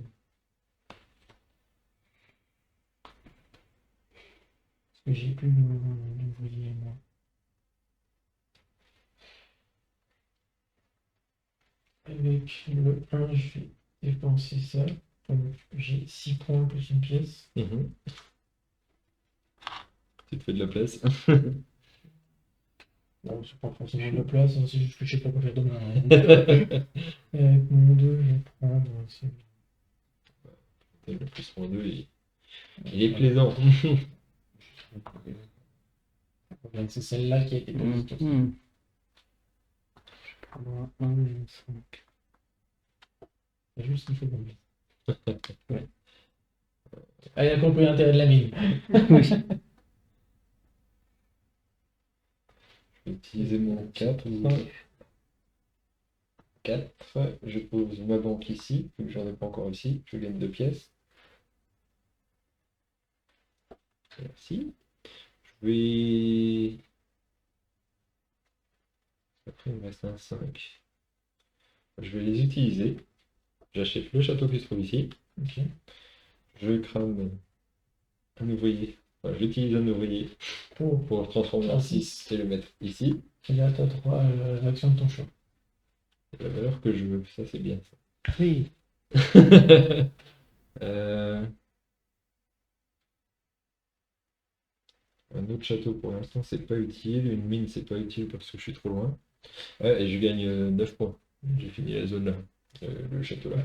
que j'ai plus d'ouvriers, moi. Avec le 1, je vais dépenser ça. Donc j'ai 6 points plus une pièce. Mhm. Tu te fais de la place. Bon, c'est pas forcément de la place, hein, c'est juste que je sais pas quoi faire demain, hein. Avec mon 2, je vais prendre. Le plus moins 2, il est plaisant. C'est celle-là qui a été posée. Je prends un et un 5. C'est juste qu'il faut qu'on mette. Ah, il a compris l'intérêt de la mine. Oui. Je vais utiliser mon 4. 4. Je pose ma banque ici, vu que j'en ai pas encore ici. Je gagne 2 pièces. Merci. Je vais. Après, il me reste un 5. Je vais les utiliser. J'achète le château qui se trouve ici. Ok. Je crame un ouvrier. Enfin, j'utilise un ouvrier Pour. le transformer en 6 et le mettre ici. Et là, tu as 3 actions de ton choix. C'est la valeur que je veux. Ça, c'est bien ça. Oui. Un autre château pour l'instant, c'est pas utile. Une mine, c'est pas utile parce que je suis trop loin. Ouais, et je gagne 9 points. J'ai fini la zone là. Le château là.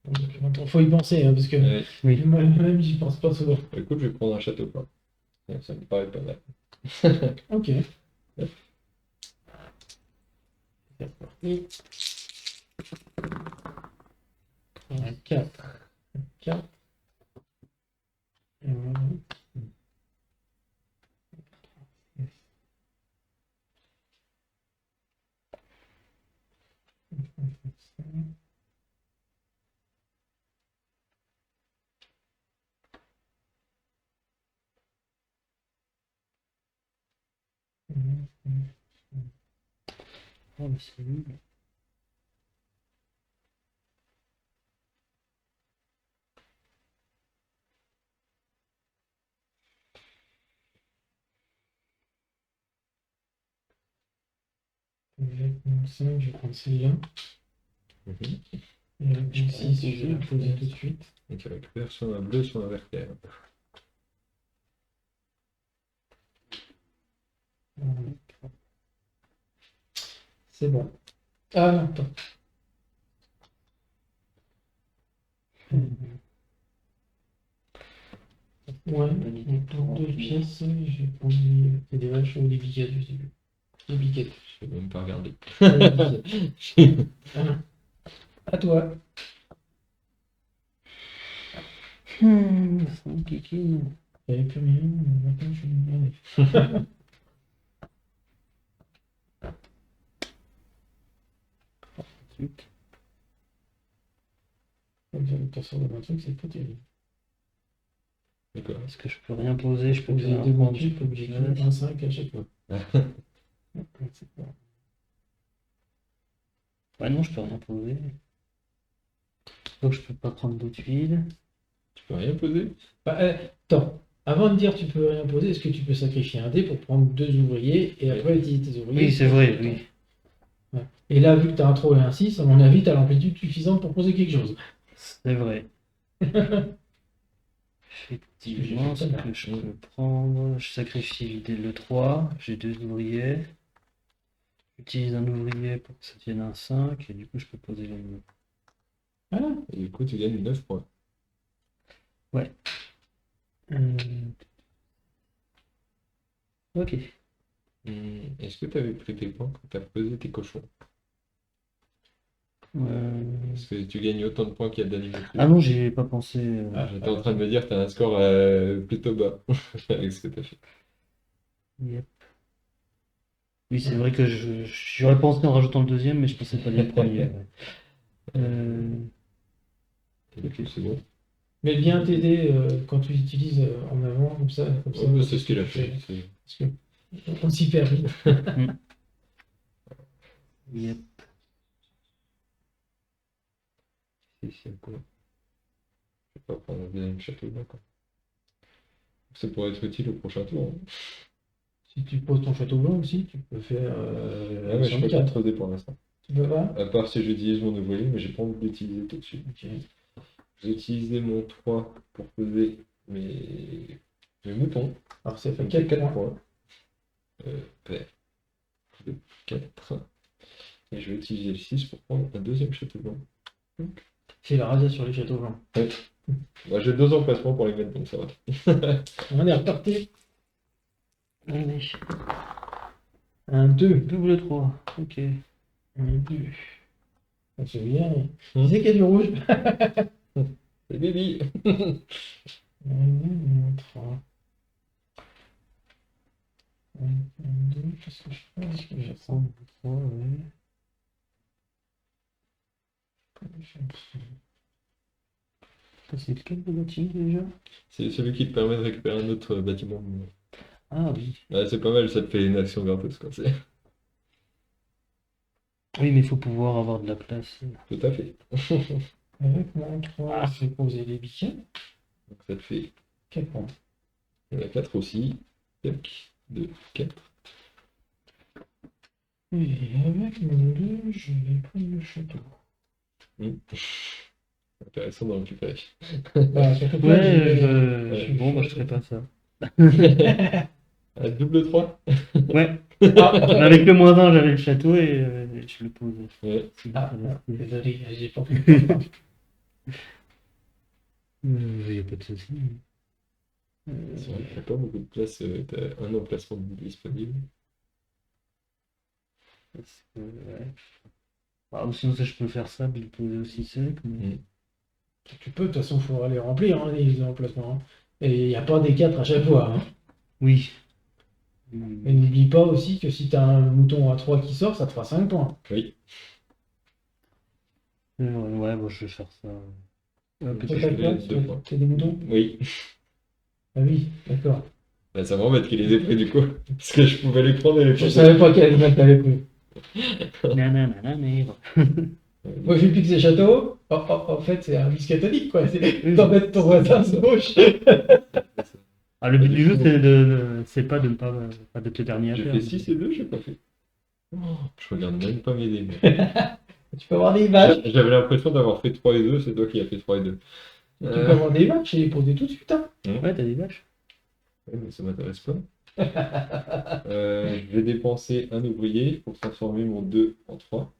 Donc, faut y penser, hein, parce que Ouais. Oui. moi-même, j'y pense pas souvent. Écoute, je vais prendre un château plein. Ça me paraît pas mal. Ok. Un 4. 4. Et voilà. Oh, mais c'est nul. Avec mon 5, je vais prendre celle-là. Mhm. Et avec Je mon peux 6, je vais la poser, poser ouais. tout de suite. Et tu récupères soit un bleu, soit un vert clair. C'est bon. Ah non, attends. Ouais, donc 2 pièces, j'ai prendre des vaches ou des biquettes, je sais plus. Des biquettes. Je vais même pas regarder. Des biquettes. À toi. 5 kiki. J'avais plus rien, mais maintenant je vais me regarder. Ensuite, Comme ça, le curseur de mon truc, c'est pas terrible. D'accord. est-ce que je peux rien poser? Je peux Poser rien deux prendre. motifs, faut que j'écrive un 5 à chaque fois. C'est pas- Ouais, non, je peux rien poser. Donc, je peux pas prendre d'autres tuiles. Tu peux rien poser? Bah, attends, avant de dire tu peux rien poser, est-ce que tu peux sacrifier un dé pour prendre 2 ouvriers et après utiliser tes ouvriers? Oui, c'est vrai, oui. Ouais. Et là, vu que tu as un 3 et un 6, à mon avis, tu as l'amplitude suffisante pour poser quelque chose. C'est vrai. Effectivement, ce que je peux prendre, je sacrifie le 3, j'ai 2 ouvriers. J'utilise un ouvrier pour que ça tienne un 5, et du coup, je peux poser les deux. Voilà. Et du coup, tu gagnes 9 points. Ok. Est-ce que tu avais pris tes points quand tu as pesé tes cochons? Parce que tu gagnes autant de points qu'il y a d'animaux. Ah non, j'ai pas pensé. J'étais en train de me dire que tu as un score plutôt bas avec ce que tu as fait. Yep. Oui, c'est vrai que j'aurais pensé en rajoutant le deuxième, mais je pensais pas dire le premier. Ouais. Et du coup, c'est bon. Mais bien t'aider quand tu utilises en avant, comme ça. Ouais, bah, c'est ce qu'il a fait. Parce que on s'y perd vite. Yep. C'est quoi? Je vais pas prendre le deuxième château, d'accord. Ça pourrait être utile au prochain tour. Si tu poses ton château blanc aussi, tu peux faire Ouais, mais je peux pas 104. creuser pour l'instant. Tu peux pas? À part si j'utilise mon ouvrier, mais j'ai pas envie de l'utiliser tout de suite. Ok. Je vais utiliser mon 3 pour poser mes moutons. Alors ça fait Donc, j'ai 4 4 points. points. Pair de 4. Et je vais utiliser le 6 pour prendre un deuxième château blanc. C'est la razzia sur les châteaux blancs. Bah, j'ai 2 emplacements pour les mettre, donc ça va. On est reparti. Allez, Un 2. double 3. Ok. Un 2. C'est bien. Hmm. Tu sais qu'il y a du rouge? C'est baby. Un 3. Un 2. Qu'est-ce que je fais? Est-ce que j'ai ça? 3, ouais. Ça, c'est lequel le bâtiment déjà? C'est celui qui te permet de récupérer un autre bâtiment. Ah oui. Ouais, c'est pas mal, ça te fait une action gratos, quoi. Oui, mais il faut pouvoir avoir de la place. Tout à fait. Avec mon 3, je vais poser les biquets. Donc ça te fait 4 points. 4 aussi. Tac, 2, 4. Et avec mon 2, je vais prendre le château. Intéressant d'en récupérer. Bah, surtout que Ouais, là, j'ai- bon, moi je ferai pas ça. À double 3. Ouais, Ah, avec le -1, j'avais le château et je le pose. Ouais. ah, désolé, j'ai pas pu. Il n'y a pas de souci. C'est vrai qu'il n'y a pas beaucoup de place. T'as un emplacement disponible. Parce que, ouais. Ah, ou sinon, ça, je peux faire ça, puis le poser aussi sec. Mais... Tu peux, de toute façon, il faudra les remplir, hein, les emplacements. Hein. Et il n'y a pas des 4 à chaque fois. Hein. Oui. Mais n'oublie pas aussi que si tu as un mouton à 3 qui sort, ça te fera 5 points. Oui. Ouais, bon, je vais faire ça. Ouais, Tu peut-être fais que quoi? les deux points. T'as des moutons? Oui. Ah oui, d'accord. Bah, ça m'embête qu'il les ait pris du coup. Parce que je pouvais les prendre et les Je poser. savais pas quel animal t'avais pris. Nanana, mais bon. Moi, j'ai piqué ces châteaux. En fait, c'est un vice catholique, quoi. C'est t'embêtes ton voisin, c'est moche. Ah, le but du jeu, c'est pas de ne pas d'être le dernier à J'ai faire. fait 6 et 2, j'ai pas fait. Oh, je regarde même pas mes dés. Tu peux avoir des images. J'avais l'impression d'avoir fait 3 et 2, c'est toi qui as fait 3 et 2. Tu peux avoir des images et les poser tout de suite. Hein. Ouais, t'as des vaches. Ouais, mais ça m'intéresse pas. Je vais dépenser un ouvrier pour transformer mon 2 en 3.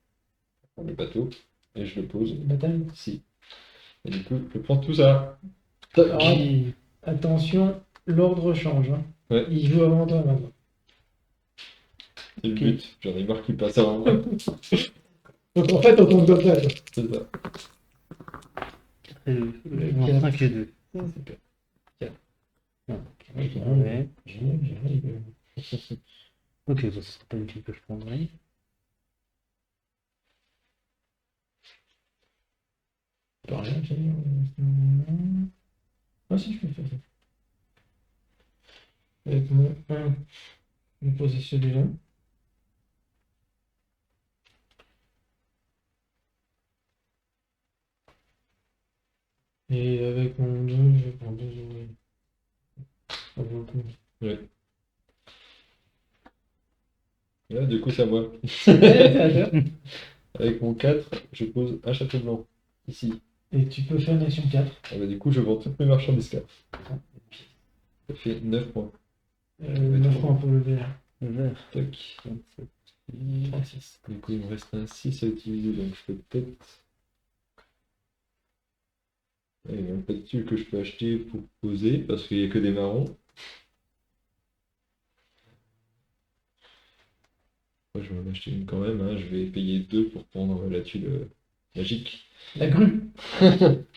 Pour le bateau. Et je le pose Bataille. ici. Et du coup, je prends tout ça. Tac. Alors, attention, l'ordre change. Hein. Ouais. Il joue avant toi maintenant. C'est le but. J'en ai marre qu'il passe avant moi. Donc en fait, on tombe comme ça. quoi. C'est ça. 5 et 2. Super. Ouais. Génial. Ok, ça sera pas utile que je prendrai. Pas rien, ah si, je peux faire ça. Avec mon 1, je vais poser celui-là. Et avec mon 2, je vais prendre 2 ouvriers. Pas beaucoup. Ouais. Là, du coup, c'est à moi. Avec mon 4, je pose un château blanc. Ici. Et tu peux faire une action 4. Ah bah, du coup, je vends toutes mes marchandises 4. Ça fait 9 points. 9 points pour le vert. Le vert. Tac. 27. 36. Du coup, il me reste un 6 à utiliser, donc je peux peut-être. Il y a un pas de tuiles que je peux acheter pour poser, parce qu'il n'y a que des marrons. Moi, je vais en acheter une quand même, hein. Je vais payer 2 pour prendre la tuile magique. La grue.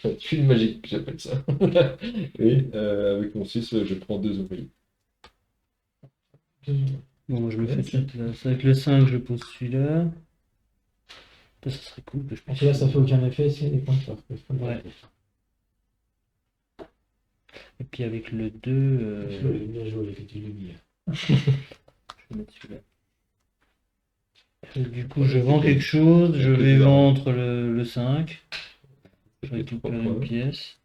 La tuile magique, j'appelle ça. Et avec mon 6, je prends 2 ouvriers. Bon, moi je me fais Merci. de la place. Avec le 5, je pose celui-là. Ça serait cool que je Parce que là, ça fait aucun effet, c'est les points de force. Ouais. Et puis avec le 2, Bien joué, effectivement. je vais mettre celui-là. Du coup, je vends quelque chose, je vais vendre le 5. Je récupère une pièce.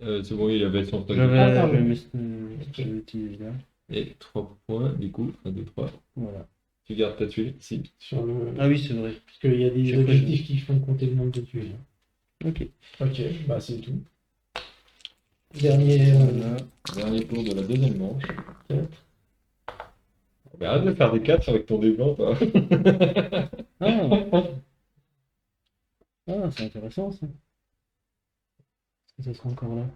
C'est bon, il avait son stock. J'avais Ah, pardon. j'avais utilisé là. Et 3 points, du coup. 1, 2, 3. Voilà. Tu gardes ta tuile ici. Sur le... Ah oui, c'est vrai. Parce qu'il y a des J'ai pris- objectifs qui font compter le nombre de tuiles. Ok. Ok, bah c'est tout. Dernier Voilà. Dernier tour de la deuxième manche. 4. Mais arrête de faire des 4 avec ton dé blanc, toi. Ah, ah c'est intéressant ça. Est-ce que ça sera encore là?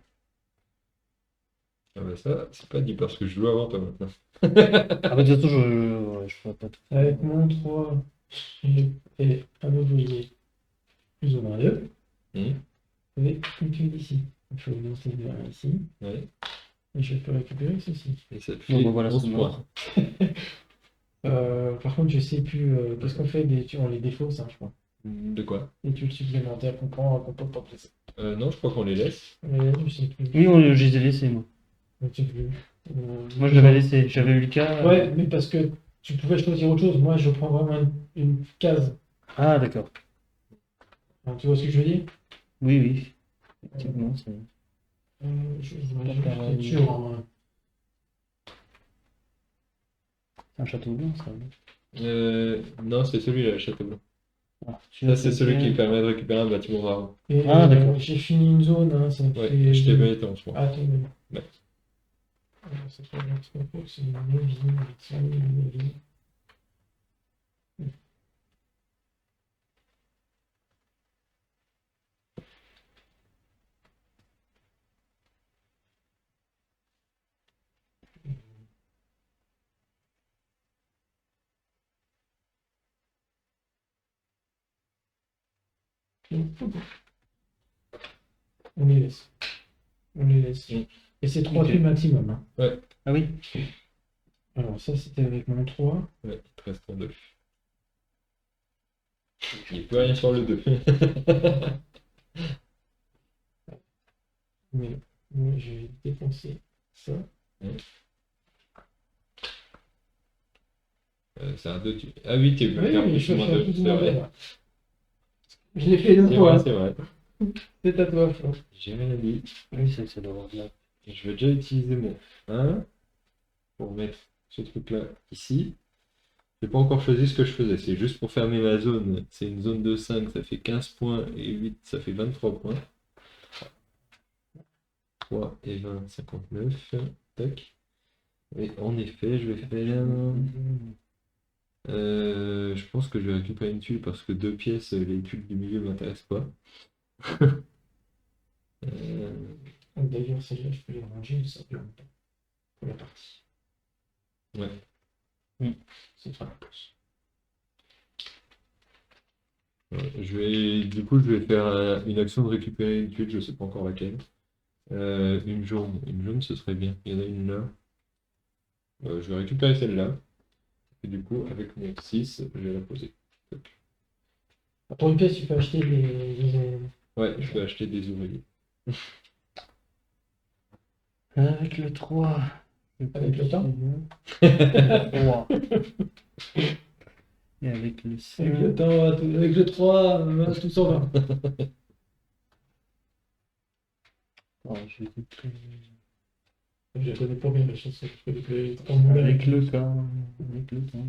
Ah bah ça, c'est pas dit parce que je joue avant toi maintenant. Ah bah de toute façon, je ferai pas tout. Avec mon 3, j'ai fait un ouvrier plus ou moins 2. Hum, Et une tuile ici. Il faut lancer de 1 ici. ouais. Et je peux récupérer ceci. Et ça te Bon, fait bah voilà, 11 c'est mort. points. Par contre, je sais plus qu'est-ce qu'on fait des tuiles. On les défausse, hein, je crois. De quoi? Des tuiles supplémentaires qu'on peut pas placer. Non, je crois qu'on les laisse. Mais je sais plus. Oui, je les ai laissés moi. Je sais plus. Moi je l'avais laissé. J'avais eu le cas. Ouais, mais parce que tu pouvais choisir autre chose. Moi, je prends vraiment une case. Ah d'accord. Enfin, tu vois ce que je veux dire? Oui, oui. Effectivement, c'est. Je Pas vais pareil. être sûr. Hein. C'est un château blanc ça. Non, c'est celui-là, le château blanc. Ah, Ça, c'est celui qui permet de récupérer un bâtiment rare. Et Ah, d'accord. j'ai fini une zone. Hein, ça me Ouais, fait... je t'ai mis ton soin. Attends, Ouais. c'est pas bien ce qu'on fait, c'est une vie, c'est une vie. On les laisse. On les laisse. Mm. Et c'est 3 Ok. tuiles maximum. Hein. Ah oui. Alors ça, c'était avec mon 3. Ouais, il te reste ton 2. Il n'y a plus rien sur le 2. Mais moi, je vais défoncer ça. C'est un 2. Ah oui, tu peux Oui, faire mais plus je ou peux moins faire 2. plus ou C'est moins vrai. 2. Je l'ai fait deux C'est fois. vrai, c'est vrai. C'est à toi, Flo. J'ai rien dit. Oui, c'est que ça doit avoir de là. Je vais déjà utiliser mon 1 pour mettre ce truc-là ici. Je n'ai pas encore choisi ce que je faisais. C'est juste pour fermer ma zone. C'est une zone de 5, ça fait 15 points. Et 8, ça fait 23 points. 3 et 20, 59. Tac. Et en effet, je vais faire... je pense que je vais récupérer une tuile parce que 2 pièces, les tuiles du milieu m'intéressent pas. D'ailleurs, celle-là, je peux les ranger simplement pour la partie. Ouais. C'est pas la plus. Du coup, je vais faire une action de récupérer une tuile, je sais pas encore laquelle. Une jaune. Une jaune, ce serait bien. Il y en a une là. Je vais récupérer celle-là. Et du coup, avec mon 6, je vais la poser. Pour une pièce, tu peux acheter des... Ouais, je vais acheter des ouvriers. Avec le 3. Avec le temps. 3. Et avec le 5. Avec le temps, avec le 3, tout s'en va. Oh, je vais couper. Je connais pas bien la chanson. Je connais que les trois Avec le temps. Avec le temps.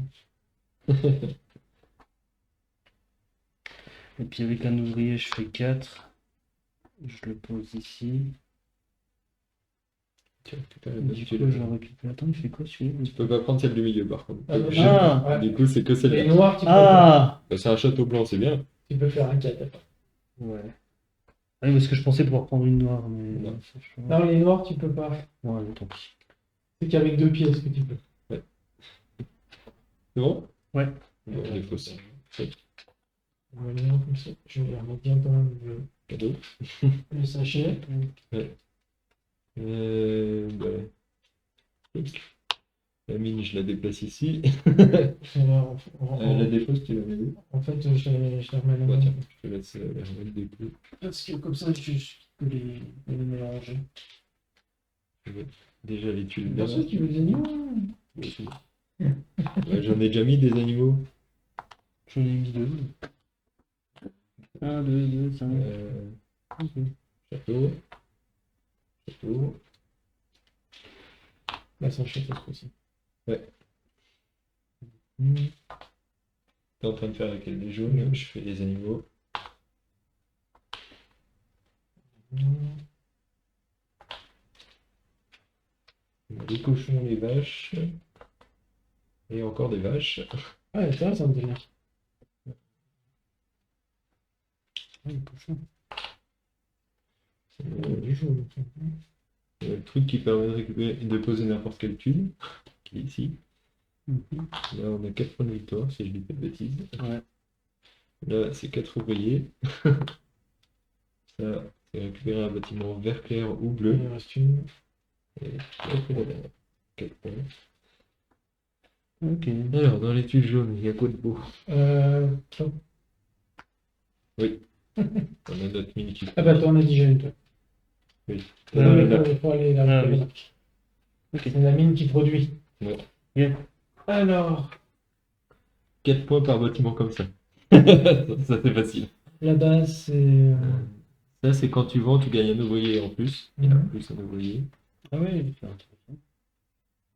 Et puis avec un ouvrier, je fais 4. Je le pose ici. Tu récupères Du une coup, autre je tuile. le récupère. Attends, il fait quoi celui-là? Tu peux pas prendre celle du milieu par contre. Ah, Ah. ouais. Du coup, c'est que Les celle-là. noirs, tu peux, Ah Bah, c'est un château blanc, c'est bien. tu peux faire un 4. Ouais. Ah oui, parce que je pensais pouvoir prendre une noire, mais. Non. c'est chaud. Non, les noirs, tu peux pas. Ouais, tant pis. C'est qu'avec 2 pièces que tu peux. C'est bon? Ouais. Bon, il faut ça. Voilà, comme ça. Je vais remettre bien quand même Cadeau. le sachet. Bah, la mine, je la déplace ici. Alors, La dépose, tu la mets où? en fait, je la remets Bah, là. tiens, je te laisse la remettre des coups. Parce que comme ça, je peux les mélanger. Déjà les tuiles là. Pour ça, tu veux des animaux? Ouais, j'en ai déjà mis des animaux. J'en ai mis 2. 1, 2, 2, 5. Château. Tour. Là, ça achète ce coup-ci. Ouais. Hmm. T'es en train de faire laquelle des jaunes? Je fais les animaux. Les cochons, les vaches. Et encore des vaches. Ah, intéressant de venir. Oui, cochon. Du jaune. Le truc qui permet de récupérer et de poser n'importe quel cube, qui est ici. Mhm. Là, on a 4 points de victoire, si je dis pas de bêtises. Ouais. Là, c'est 4 ouvriers. Ça, c'est récupérer un bâtiment vert clair ou Il bleu. en reste une. Et hop, voilà, 4 points. Ok. Alors, dans les tuiles jaunes, il y a quoi de beau? Toi. Oui. On a notre mini-cube. Ah bah, toi, on a déjà une, toi. Oui. Non, mais Là. faut aller là. Ah, faut aller oui. là. Ok. C'est la mine qui produit. Ouais. Bien. Alors, 4 points par bâtiment comme ça. Ça, c'est facile. la base, c'est. Ça, c'est quand tu vends, tu gagnes un ouvrier en plus. Et en plus, un ouvrier. Ah oui, c'est intéressant.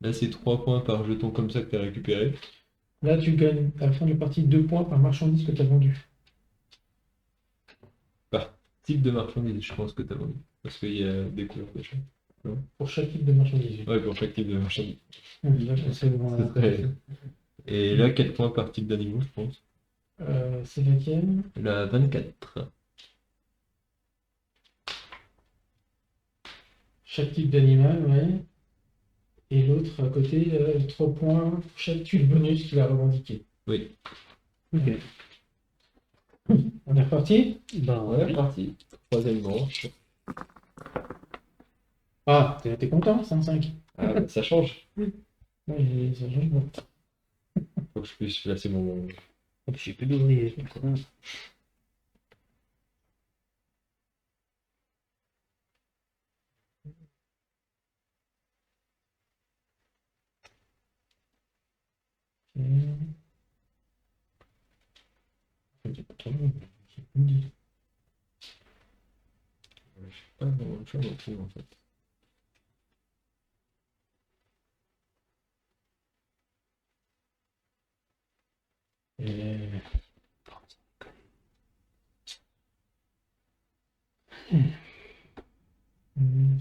Là, c'est 3 points par jeton comme ça que tu as récupéré. Là, tu gagnes à la fin de la partie 2 points par marchandise que tu as vendu. Par type de marchandise, je pense que tu as vendu. Parce qu'il y a des couleurs déjà. Pour chaque type de marchandise. Ouais, pour chaque type de marchandise. Là, c'est bon, Ça serait- Et là, 4 points par type d'animaux, je pense. c'est laquelle? Là, 24. Chaque type d'animal, ouais. Et l'autre à côté, 3 points pour chaque tuile bonus qu'il a revendiqué. Oui. Ok. On est reparti? Bah, Ouais, oui. parti. Troisième manche. Ah, t'es content, 5-5. Ah, bah, ça change. Oui, ça change bon. Faut que je puisse placer mon. Hop, j'ai plus d'ouvriers. putain. C'est pas trop long, c'est une idée. Je sais pas comment le faire non plus, en fait. Et- Hmm.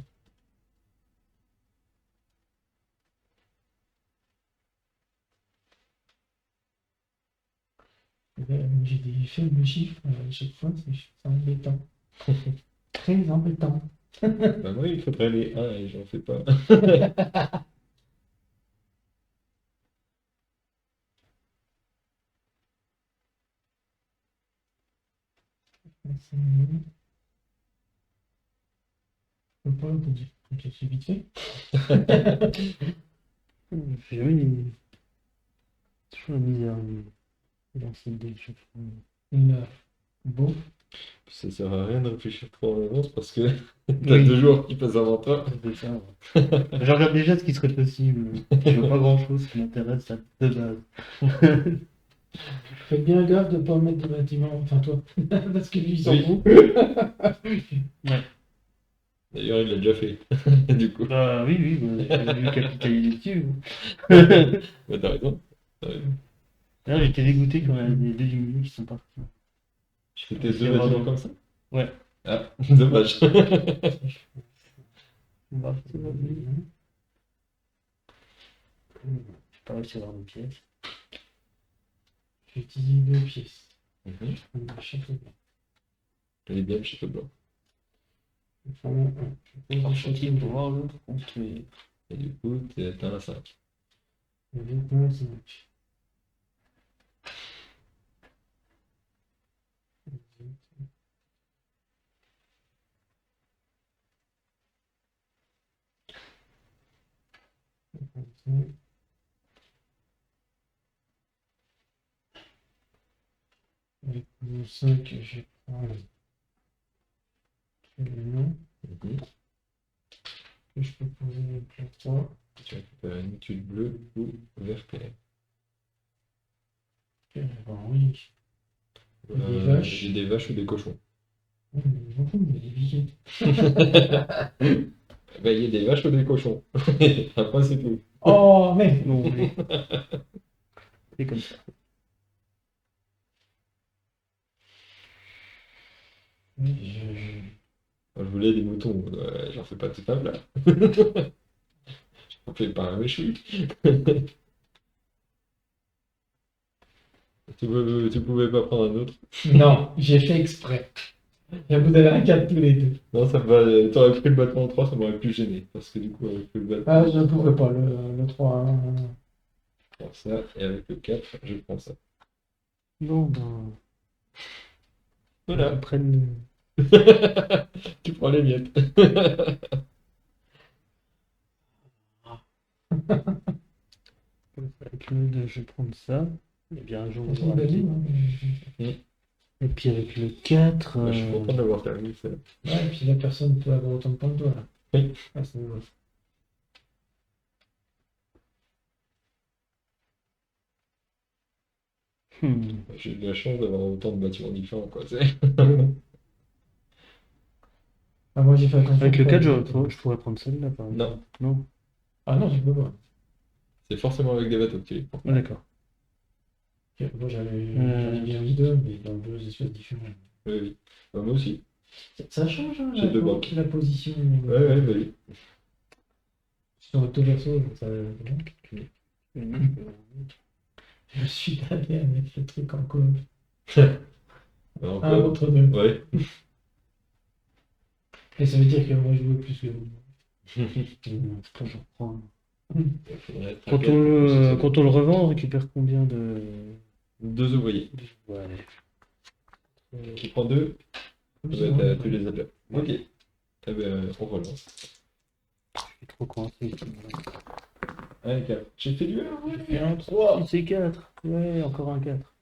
J'ai des faibles chiffres à chaque fois, c'est embêtant. Très embêtant. Bah, moi, il faudrait les 1 et j'en fais pas. On peut pas, c'est vite fait. J'ai jamais. Toujours la misère dans cette deck, je trouve. Là, bon. Ça sert à rien de réfléchir trop en avance parce que t'as Oui. 2 jours qui passent avant toi. C'est ça. Je regarde déjà ce qui serait possible. Je vois pas grand chose qui m'intéresse ça, de base. Fais bien gaffe de ne pas mettre de bâtiment, enfin toi, parce que lui il s'en Oui. fout. D'ailleurs, il l'a déjà fait. Du coup. Bah oui, bah, j'ai dû capitaliser dessus. Bah, t'as raison. T'as raison. D'ailleurs, j'étais dégoûté quand il y a des deux diminués qui sont partis. C'était 2 bâtiments comme ça? Ouais. Ah, dommage. Bah, c'est pas vu. J'ai pas réussi à avoir de pièces. J'ai utilisé 2 pièces. Mhm. Un château blanc. Elle est bien le château blanc. Enfin, je pose un château Archétype pour blanc. voir l'autre construire. Et du coup, t'as un 5. Il y avait un 5. Avec mon 5, je vais prendre le nom que je peux poser avec le 3. Tu récupères une tuile bleue ou vert clair. Oui. Des vaches. J'ai des vaches ou des cochons. Oui, mais je m'en fous, mais des billets. Bah, il y a des vaches ou des cochons. Après, c'est tout. Oh, mais Non, mais... C'est comme ça. Moi, je voulais des moutons. J'en fais pas tout un plat. J'en fais pas un méchoui. Tu pouvais pas prendre un autre? Non, j'ai fait exprès. Et vous avez un 4 tous les deux. Non, ça va. T'aurais pris le bâton en 3, ça m'aurait plus gêné. Parce que du coup, avec le bâton. Ah, je ne pouvais pas, le 3. Hein. Je prends ça. Et avec le 4, je prends ça. Bon, ben... Voilà. Ils prennent... Tu prends les miettes. Avec le 2, je vais prendre ça. Et bien un jour, C'est on une aura belle le- ligne, Et puis avec le 4... Bah, je suis content d'avoir terminé ça. hein. Ouais, et puis la personne peut avoir autant de points que toi, là. Oui. Ah, c'est bon. J'ai eu la chance d'avoir autant de bâtiments différents, quoi. Ah, moi, j'ai fait attention. Avec le pas 4, de- je pourrais prendre celle-là, par exemple. Non, Non. Ah non, tu peux pas. c'est forcément avec des bateaux que tu les prends. Ah, d'accord. Ok, moi, j'en ai bien mis deux, mais dans deux espèces différentes. Oui, oui. Bah, moi aussi. Ça change, hein, J'ai deux banques. la position. Ouais, bah oui. Sur le verso, ça. Je suis allé à mettre le truc en coop. Bah, Un encore. contre deux. Ouais. Et ça veut dire que moi, je joue plus que vous. C'est pas j'en prends. Faudrait être Quand inquiet on, pour que le, ça quand on le revend, on récupère combien de... Deux ouvriers. Ouais. Qui prend deux? Comme Bah, ça, t'as hein. tous les appels. Ok. Eh ben, on relance. Je suis trop coincé. Un 4. J'ai fait du 1, ouais. J'ai fait un 3. C'est 4. Ouais, encore un 4.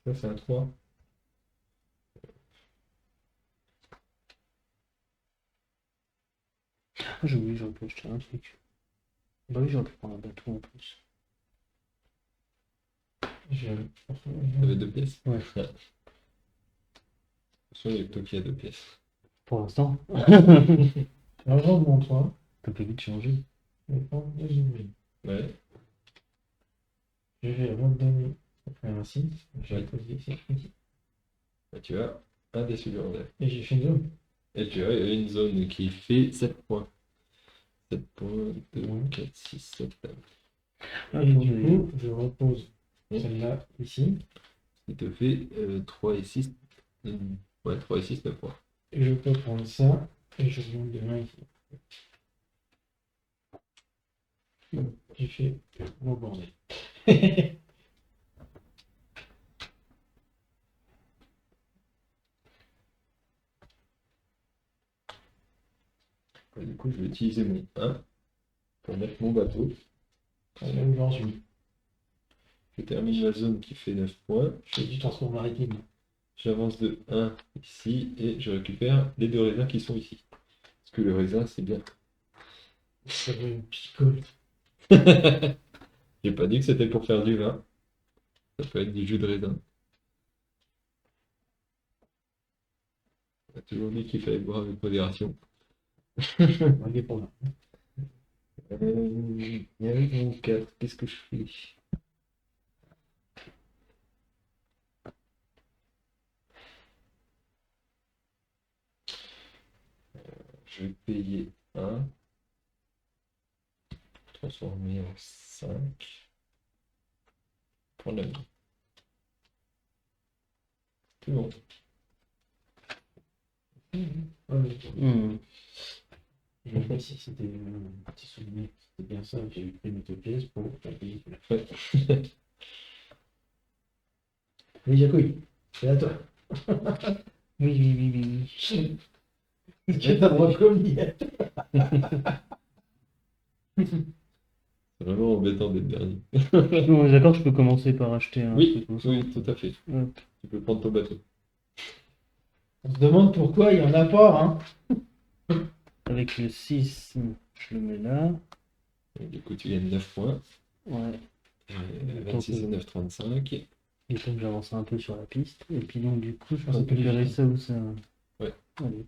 Ça, c'est un 3. Ah, j'ai oublié, j'aurais pu acheter un truc. Bah oui, j'aurais pu prendre un bateau en plus. T'avais deux pièces? Ouais. Attention, il y a que toi qui a deux pièces. Pour l'instant. L'argent de mon 3. T'as pas vite changé. Je vais prendre deux ouvriers. Ouais. Je vais redonner après un 6. Je vais Ouais. poser ici. Ici. Bah, tu as un des supplémentaires. Et j'ai fait une zone. Et tu as une zone qui fait 7 points. 7 points, 2, Ouais. 4, 6, 7. Et du coup, je repose celle-là ici. Il te fait 3 et 6. Ouais, 3 et 6, 9 points. Et je peux prendre ça. Et je monte de main ici. J'ai fait mon bordel. Et du coup, je vais utiliser mon 1 pour mettre mon bateau. Là où j'en suis. Je termine la zone qui fait 9 points. Je fais du transport maritime. J'avance de 1 ici et je récupère les deux raisins qui sont ici. Parce que le raisin, c'est bien. Ça veut une picole. J'ai pas dit que c'était pour faire du vin. Ça peut être du jus de raisin. On a toujours dit qu'il fallait boire avec modération. On est pour là. Et avec mon 4, qu'est-ce que je fais? Je vais payer 1. Transformer en 5. Prendre la main. C'est bon. Je sais pas si c'était un petit souvenir. C'était bien ça. J'ai pris mes deux pièces pour payer. Ouais. Oui, Jacouille, c'est à toi. Oui. Tu t'as droit commis. C'est vraiment embêtant d'être dernier. Non, d'accord, je peux commencer par acheter un Oui, truc comme ça. oui, tout à fait. Hop. Tu peux prendre ton bateau. On se demande pourquoi il y en a pas, hein. Avec le 6, je le mets là. Et du coup, tu gagnes 9 points. Ouais. 26 et 9, 35. Et Et donc j'avance un peu sur la piste. Et puis donc du coup, je peux Ah, ça peut récupérer aller vite, ça ou ça. Ouais. Allez.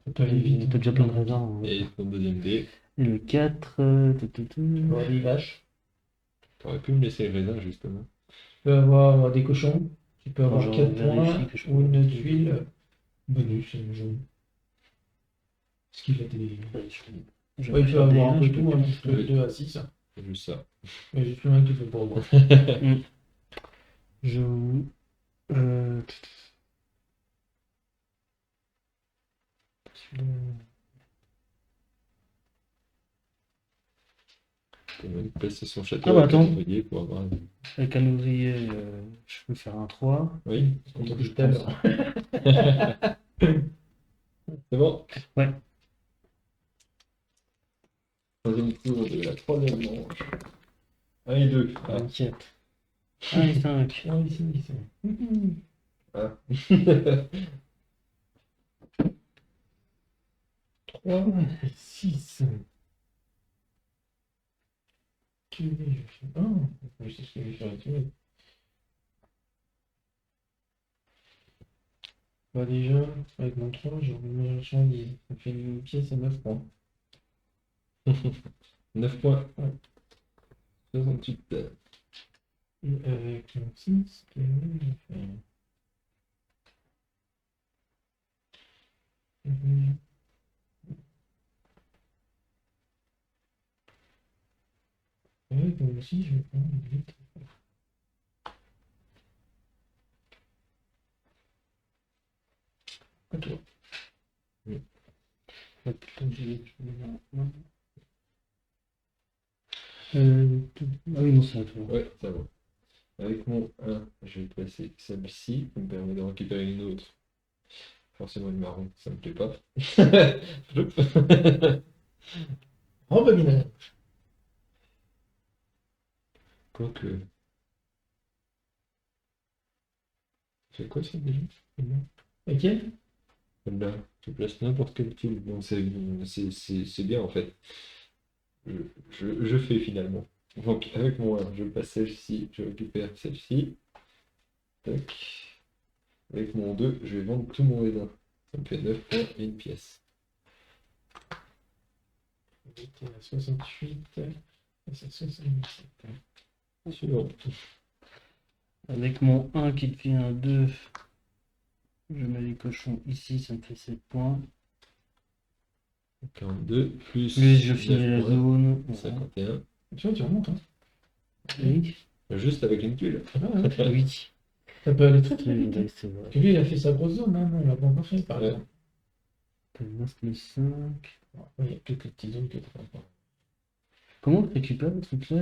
Ça peut aller vite. T'as déjà plein de raisins. Hein. Et ton deuxième dé. Et le 4. Tu peux avoir des vaches, T'aurais pu me laisser le raisin, justement. tu peux avoir des cochons, tu peux Bon, avoir je 4 vérifie points que je ou peux- une tuile bonus, jaune. Ce qui fait des. Ouais, je Ouais, il peut avoir un peu je peux tout, hein, plus. de 2 à 6. C'est juste ça. Mais j'ai plus rien qui fait pour moi. Je. Euh... On peut même passer son château Ah bah avec attends. un ouvrier pour avoir... Avec un ouvrier, je peux faire un 3. Oui, On t'a Je dit tout à pense. l'heure. c'est bon. Ouais. Troisième tour de la troisième manche. 1 et 2. Ah. 24. 1 et 5. Ouais, ici, ici. Ah. 3 et 6. Quel dé je fais? Ah, je sais ce que je vais faire là-dessus. Bah déjà, avec mon 3, j'ai remis ma marchandise. Ça fait une pièce à 9 points. 9 points. Ouais. 68. Et avec mon 6, je vais faire... Avec mon 6, je vais prendre 8. À toi. Ah oui, non, c'est à toi. Ouais, ça va. Avec mon 1, je vais placer celle-ci, qui me permet de récupérer une autre. Forcément une marron, ça me plaît pas. Oh, bah, bien. Quoique. C'est quoi ça déjà? Ok. Là, je place n'importe quel tool. Bon, c'est bien en fait. Je fais finalement. Donc avec mon 1, je passe celle-ci, je récupère celle-ci. Tac. Avec mon 2, je vais vendre tout mon raisin. Ça me fait 9 points et une pièce. J'étais à 68. Et c'est 77. Suivant. Avec mon 1 qui te fait un 2, je mets les cochons ici, ça me fait 7 points. 42 plus, Plus je finis 9 la points, zone. Voilà. 51. Tu vois, tu remontes. Hein. Oui. Juste avec une tuile. Ah, ouais. Oui. Ça peut aller très très vite. Oui, c'est vrai. Parce que lui, il a fait sa grosse zone. Hein. Non, il l'a pas encore fait, par Ouais. exemple. Le 5. Bon, il y a quelques petites zones que tu pas. Comment on récupère le truc là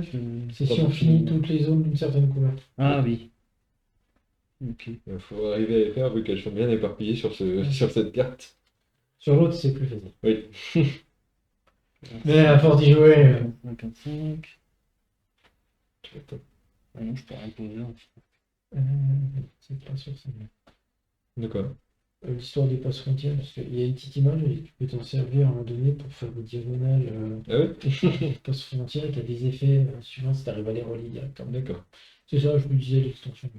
C'est si on finit toutes les zones d'une certaine couleur. Ah oui. Ok. Il faut arriver à les faire vu qu'elles sont bien éparpillées sur cette carte. Sur l'autre, c'est plus facile. Oui. Mais à force d'y jouer. 55. Ah non, je peux rien poser. C'est pas sûr, c'est bien. D'accord. L'histoire des passes frontières, parce qu'il y a une petite image et tu peux t'en servir à un moment donné pour faire des diagonales Ah ouais? passes frontières qui a des effets suivants si tu arrives à les relier directement. D'accord. C'est ça, je me disais l'extension.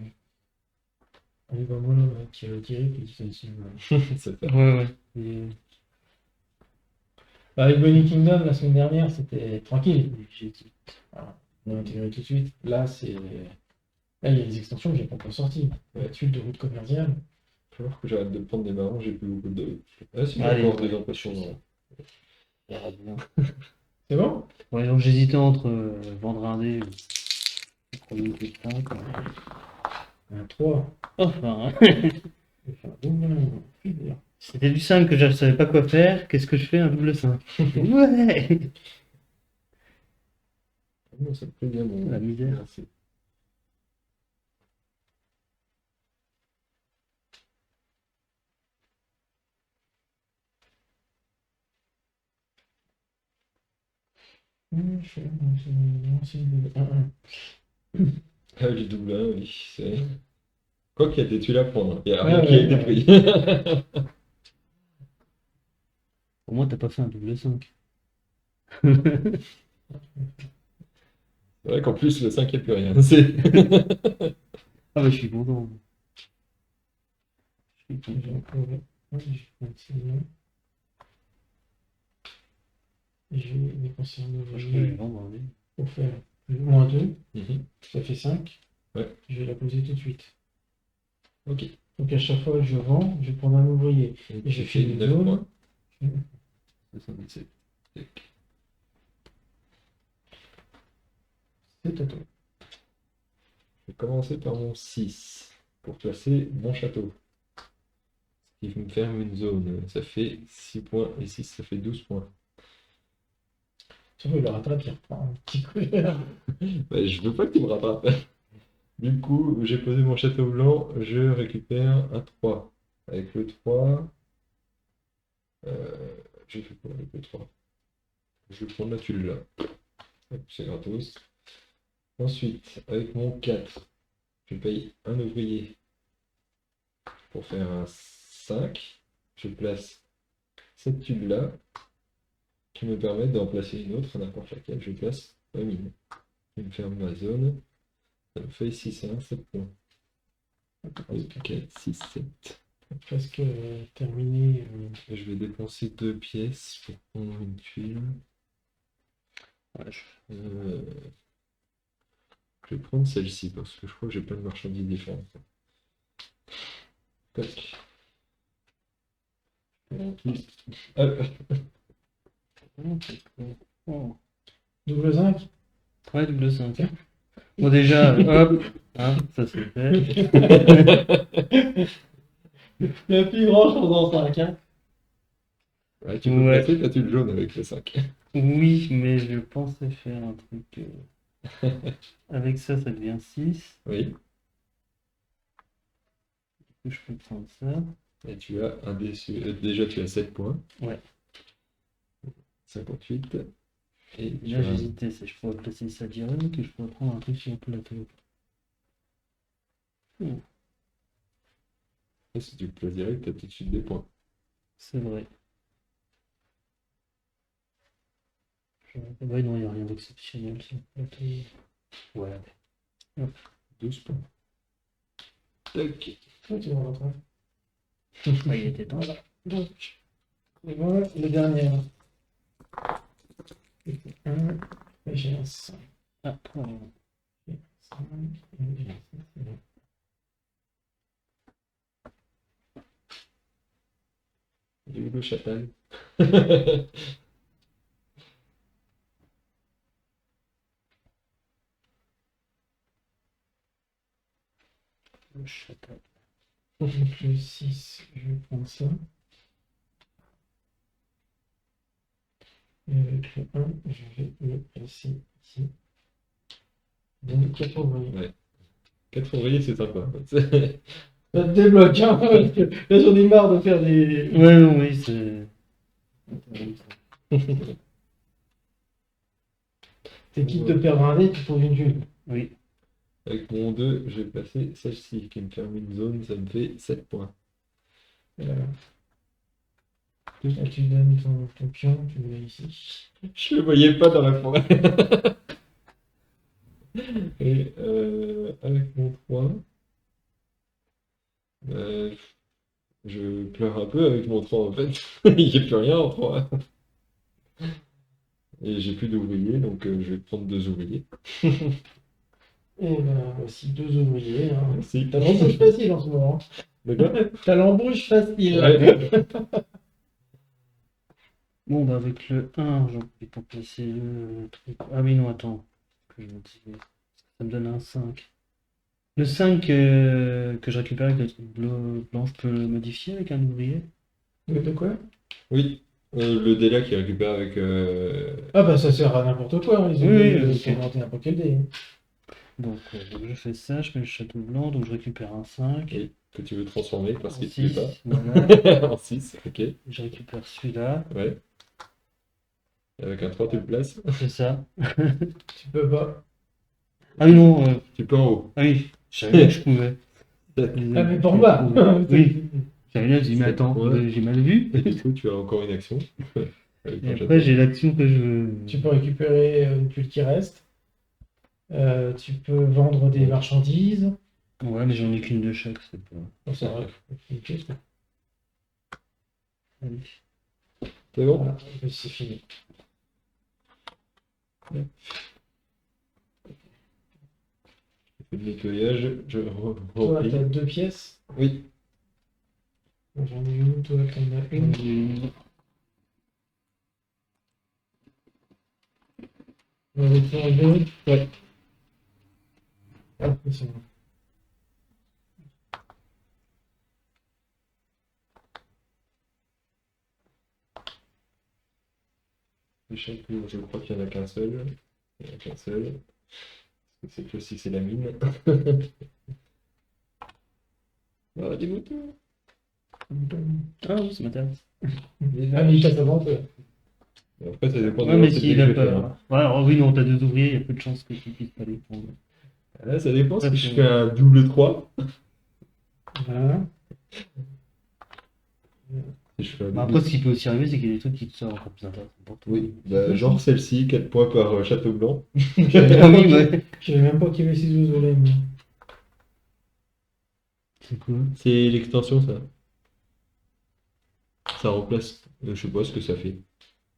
Allez, bah voilà, qui est retiré, puis qui fait ici. C'est ça. Ouais, ouais. Et... Bah, avec Bunny Kingdom, la semaine dernière, c'était tranquille. J'hésite. Voilà. On a intégré tout de suite. Là, c'est. Là, il y a des extensions que j'ai pas encore sorties. La tuile de route commerciale. Il va falloir que j'arrête de prendre des marrons, j'ai plus beaucoup de. Ah si, j'ai Allez, encore des ouais. impressions. Ça ira bien. C'est bon? Ouais, donc j'hésitais entre vendre un dé ou prendre une petite 5. Un 3. Enfin, hein. Je vais faire un double. C'était du 5 que je ne savais pas quoi faire. Qu'est-ce que je fais? Un double 5. Ouais. Non, ça me plaît bien, mon. La misère. Merci. Je fais un. Ah, les double 1, oui. C'est... Quoi qu'il y a des tuiles à prendre, il n'y a Ouais, rien qui a ouais, été ouais. pris. Au moins, t'as pas fait un double 5. C'est vrai qu'en plus, le 5, il n'y a plus rien. C'est... Ah bah je suis content. Je suis Je vais content. trouver. Ouais, je vais continuer. Je vais dépenser un Franchement, je vais ouvrier vendre, oui. pour faire moins 2. Mhm. Ça fait 5. Ouais. Je vais la poser tout de suite. Ok. Donc à chaque fois que je vends, je vais prendre un ouvrier. Et Et je tu fais fais une 9 zone. points. 77. C'est à toi. Je vais commencer par mon 6 pour placer mon château. Ce qui me ferme une zone. Ça fait 6 points et 6, ça fait 12 points. Tu vois, il le rattrape, il reprend un petit coup. Bah, je veux pas que tu me rattrapes. Du coup, j'ai posé mon château blanc, je récupère un 3. Avec le 3, j'ai fait quoi avec le 3? Je vais prendre la tuile là. Hop, c'est gratos. Ensuite, avec mon 4, je paye un ouvrier pour faire un 5. Je place cette tube là qui me permet d'en placer une autre, n'importe laquelle. Je place ma mine. Il me ferme ma zone. Ça me fait 6 et 1, 7 points. 4, 6, 7. Presque terminé. Je vais dépenser 2 pièces pour prendre une tuile. Ouais, Je vais prendre celle-ci parce que je crois que j'ai plein de marchandises différentes. Tac. Hop. Oh. Double 5. Ouais, double 5. Bon déjà, hop, hein, ça c'est fait. Il n'y a plus grand chose en 5. Hein. Ouais, tu peux Ouais. placer ta tuile jaune avec le 5. Oui, mais je pensais faire un truc. Avec ça, ça devient 6. Oui. Je peux prendre ça. Et tu as un déçu. Déjà, tu as 7 points. Ouais. 58. Et tu Là, as j'hésitais si je pourrais placer ça direct ou je pourrais prendre un truc sur le plateau. Et si tu le places direct, tu as tout de suite des points. C'est vrai. Ouais, non, il n'y a rien d'exceptionnel sur le plateau. Ouais. 12 points. Tac. Ouais, tu me rattrapes. Ah, il était temps. Donc, voilà le dernier. Et j'ai un 5. Ah, pardon. J'ai un 5. Et j'ai un 5. C'est bon. Il est où le chatal? Le château. Donc le 6, je vais prendre ça. Et avec le 1, je vais le placer ici. Donc 4 ouvriers. 4 ouvriers, c'est sympa. Ça te débloque, hein, parce que là j'en ai marre de faire des. Ouais, non, oui, c'est. T'es quitte de perdre un dé, tu trouves une tuile. Oui. Avec mon 2, je vais placer celle-ci qui me ferme une zone, ça me fait 7 points. Là, tu donnes ton pion, tu le mets ici. Je le voyais pas dans la forêt. Et avec mon 3, je pleure un peu avec mon 3 en fait. Il n'y a plus rien en 3. Et j'ai plus d'ouvriers, donc je vais prendre 2 ouvriers. Et ben voici 2 ouvriers. Hein. Merci. T'as l'embauche facile en ce moment. D'accord. T'as l'embauche facile. Ouais. Bon, bah, avec le 1, j'en profite pour placer le truc. Ah, oui, non, attends. Que je me disais. Ça me donne un 5. Le 5 que je récupère avec le truc blanc, je peux le modifier avec un ouvrier? De quoi? Oui. Le dé là qui récupère avec. Ah bah ça sert à n'importe quoi. Hein. Ils ont Oui, oui, ok. inventer n'importe quel dé. Donc, je fais ça, je mets le château blanc, donc je récupère un 5. Oui, que tu veux transformer parce En qu'il ne 6, plaît voilà. pas. En 6, ok. Je récupère celui-là, Ouais. Et avec un 3, tu le places. c'est ça. Tu peux pas. Ah oui, non, Tu peux en haut. ah oui, je savais bien que je pouvais. Ah mais pour bas. Oui, j'avais bien dit, mais C'est attends, ouais. j'ai mal vu. Et du coup, tu as encore une action. Avec ton Et château. après, j'ai l'action que je veux. Tu peux récupérer une tuile qui reste. Tu peux vendre des marchandises. Ouais, mais j'en ai qu'une de chaque, c'est pas. Bon, c'est vrai. Une pièce, quoi. Allez. C'est bon? Voilà, et c'est fini. Je fais le nettoyage, je Toi, replie. t'as 2 pièces. Oui. Moi, j'en ai une, toi, t'en as une. On va tout enlever. Ouais. Ah, c'est bon. Le chapeau, je crois qu'il n'y en a qu'un seul. Il n'y en a qu'un seul. Parce que c'est que si c'est la mine. Ah, des moutons. Ah oui, ça m'intéresse. Ah, mais il passe avant, toi. Et après, ça dépend de Ouais, mais l'entité s'il que a je fais, hein. pas. Ouais, alors oui, non, t'as 2 ouvriers, il y a peu de chances que tu puisses pas les prendre. Là, ça dépend si Ouais, je c'est- fais un double 3. Voilà. Si je fais un Bah, double après, ce qui peut aussi arriver, c'est qu'il y a des trucs qui te sortent encore plus intéressants pour toi. Oui, bah, genre celle-ci, 4 points par château blanc. Ah oui, ouais. Je savais même pas qu'il y avait ces oiseaux-là, moi. C'est quoi? C'est l'extension, ça. Ça remplace. Je sais pas ce que ça fait.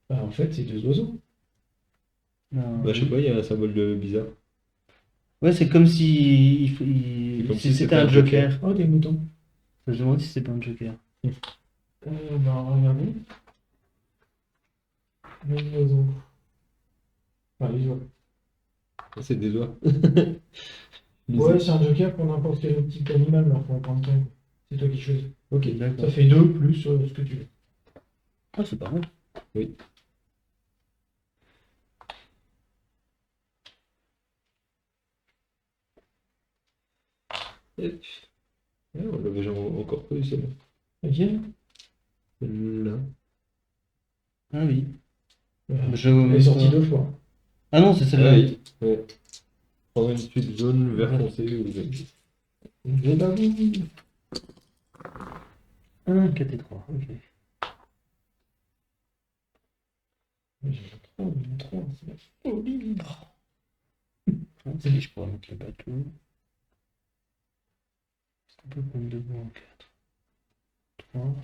Bah, en fait, c'est 2 oiseaux. Non, Bah, je sais pas, il y a un symbole bizarre. Ouais, c'est comme si C'est comme si si c'était c'était un un joker. Oh, des moutons. Je me demande si c'était pas un joker. Bah, regardez. Les oiseaux. Enfin, les oiseaux. Ah, c'est des oies. Ouais, c'est un joker pour n'importe quel type d'animal, mais faut en prendre qu'un. C'est toi qui choisis. Ok. D'accord. Ça fait 2 plus ce que tu veux. Ah, c'est pas mal. Oui. Hop. Ah, on l'avait jamais encore pas eu celle-là. Ok. Celle-là. Ah oui. Voilà. Je... Elle est sortie 2 fois. Ah non, c'est celle-là. Ah oui. Ouais. Prendre une suite jaune, vert foncé ou jaune. Eh ben oui. 1, 4 et 3. Ok. J'aime trop, c'est la folie. Ah, si je pourrais mettre le bateau. Est-ce qu'on peut prendre 2 en 4 3.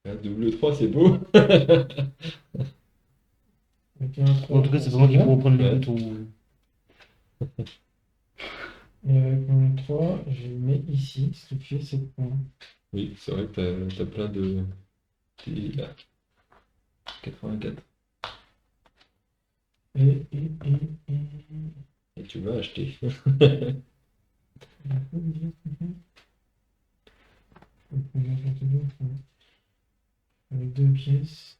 Un double 3, c'est beau. Avec un 3, En tout cas, c'est pas moi qui pourrais prendre les Ouais. boutons. Et avec mon 3, je le mets ici, ce qui fait 7 points. Oui, c'est vrai que t'as plein de. T'es là. 84. Et... Et tu vas acheter. Avec 2 pièces.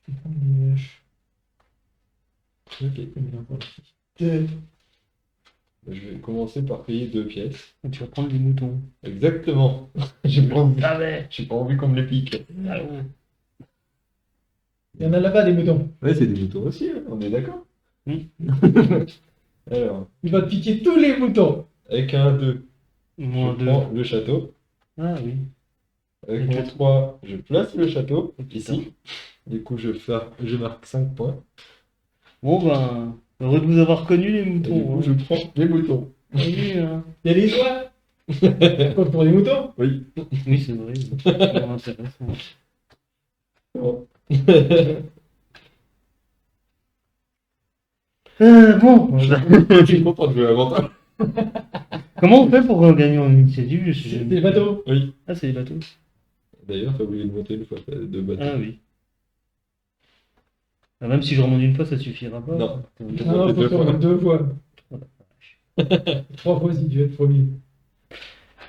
Je vais prendre des vaches. Ok. Deux. Je vais commencer par payer 2 pièces. Et tu vas prendre les moutons. Exactement. J'ai pas envie, Ah ouais. j'ai pas envie qu'on me les pique. Ah ouais. Il y en a là-bas des moutons. Ouais, c'est des moutons aussi, hein, on est d'accord. Oui. Alors, Il va te piquer tous les moutons. avec un 2, Moins je 2. prends le château. Ah oui. Avec Ok. mon 3, je place le château, Oh, putain. ici. Du coup, je marque 5 points. Bon ben, heureux de vous avoir connu les Et du moutons. coup, Hein. je prends les moutons. Oui, hein. Il y a les oies. Compte pour les moutons. Oui. Oui, c'est vrai. C'est vraiment intéressant. Bon. Bon, Je suis content de jouer avant toi. comment on fait pour gagner en initiative? C'est des bateaux. Oui. Ah, c'est les bateaux. D'ailleurs, t'as oublié de monter une fois, t'as 2 bateaux. Ah oui. Ah, même si je remonte une fois, ça suffira pas. Non. Non, Deux faut fois. faire 2 fois. 3 fois si tu veux être premier.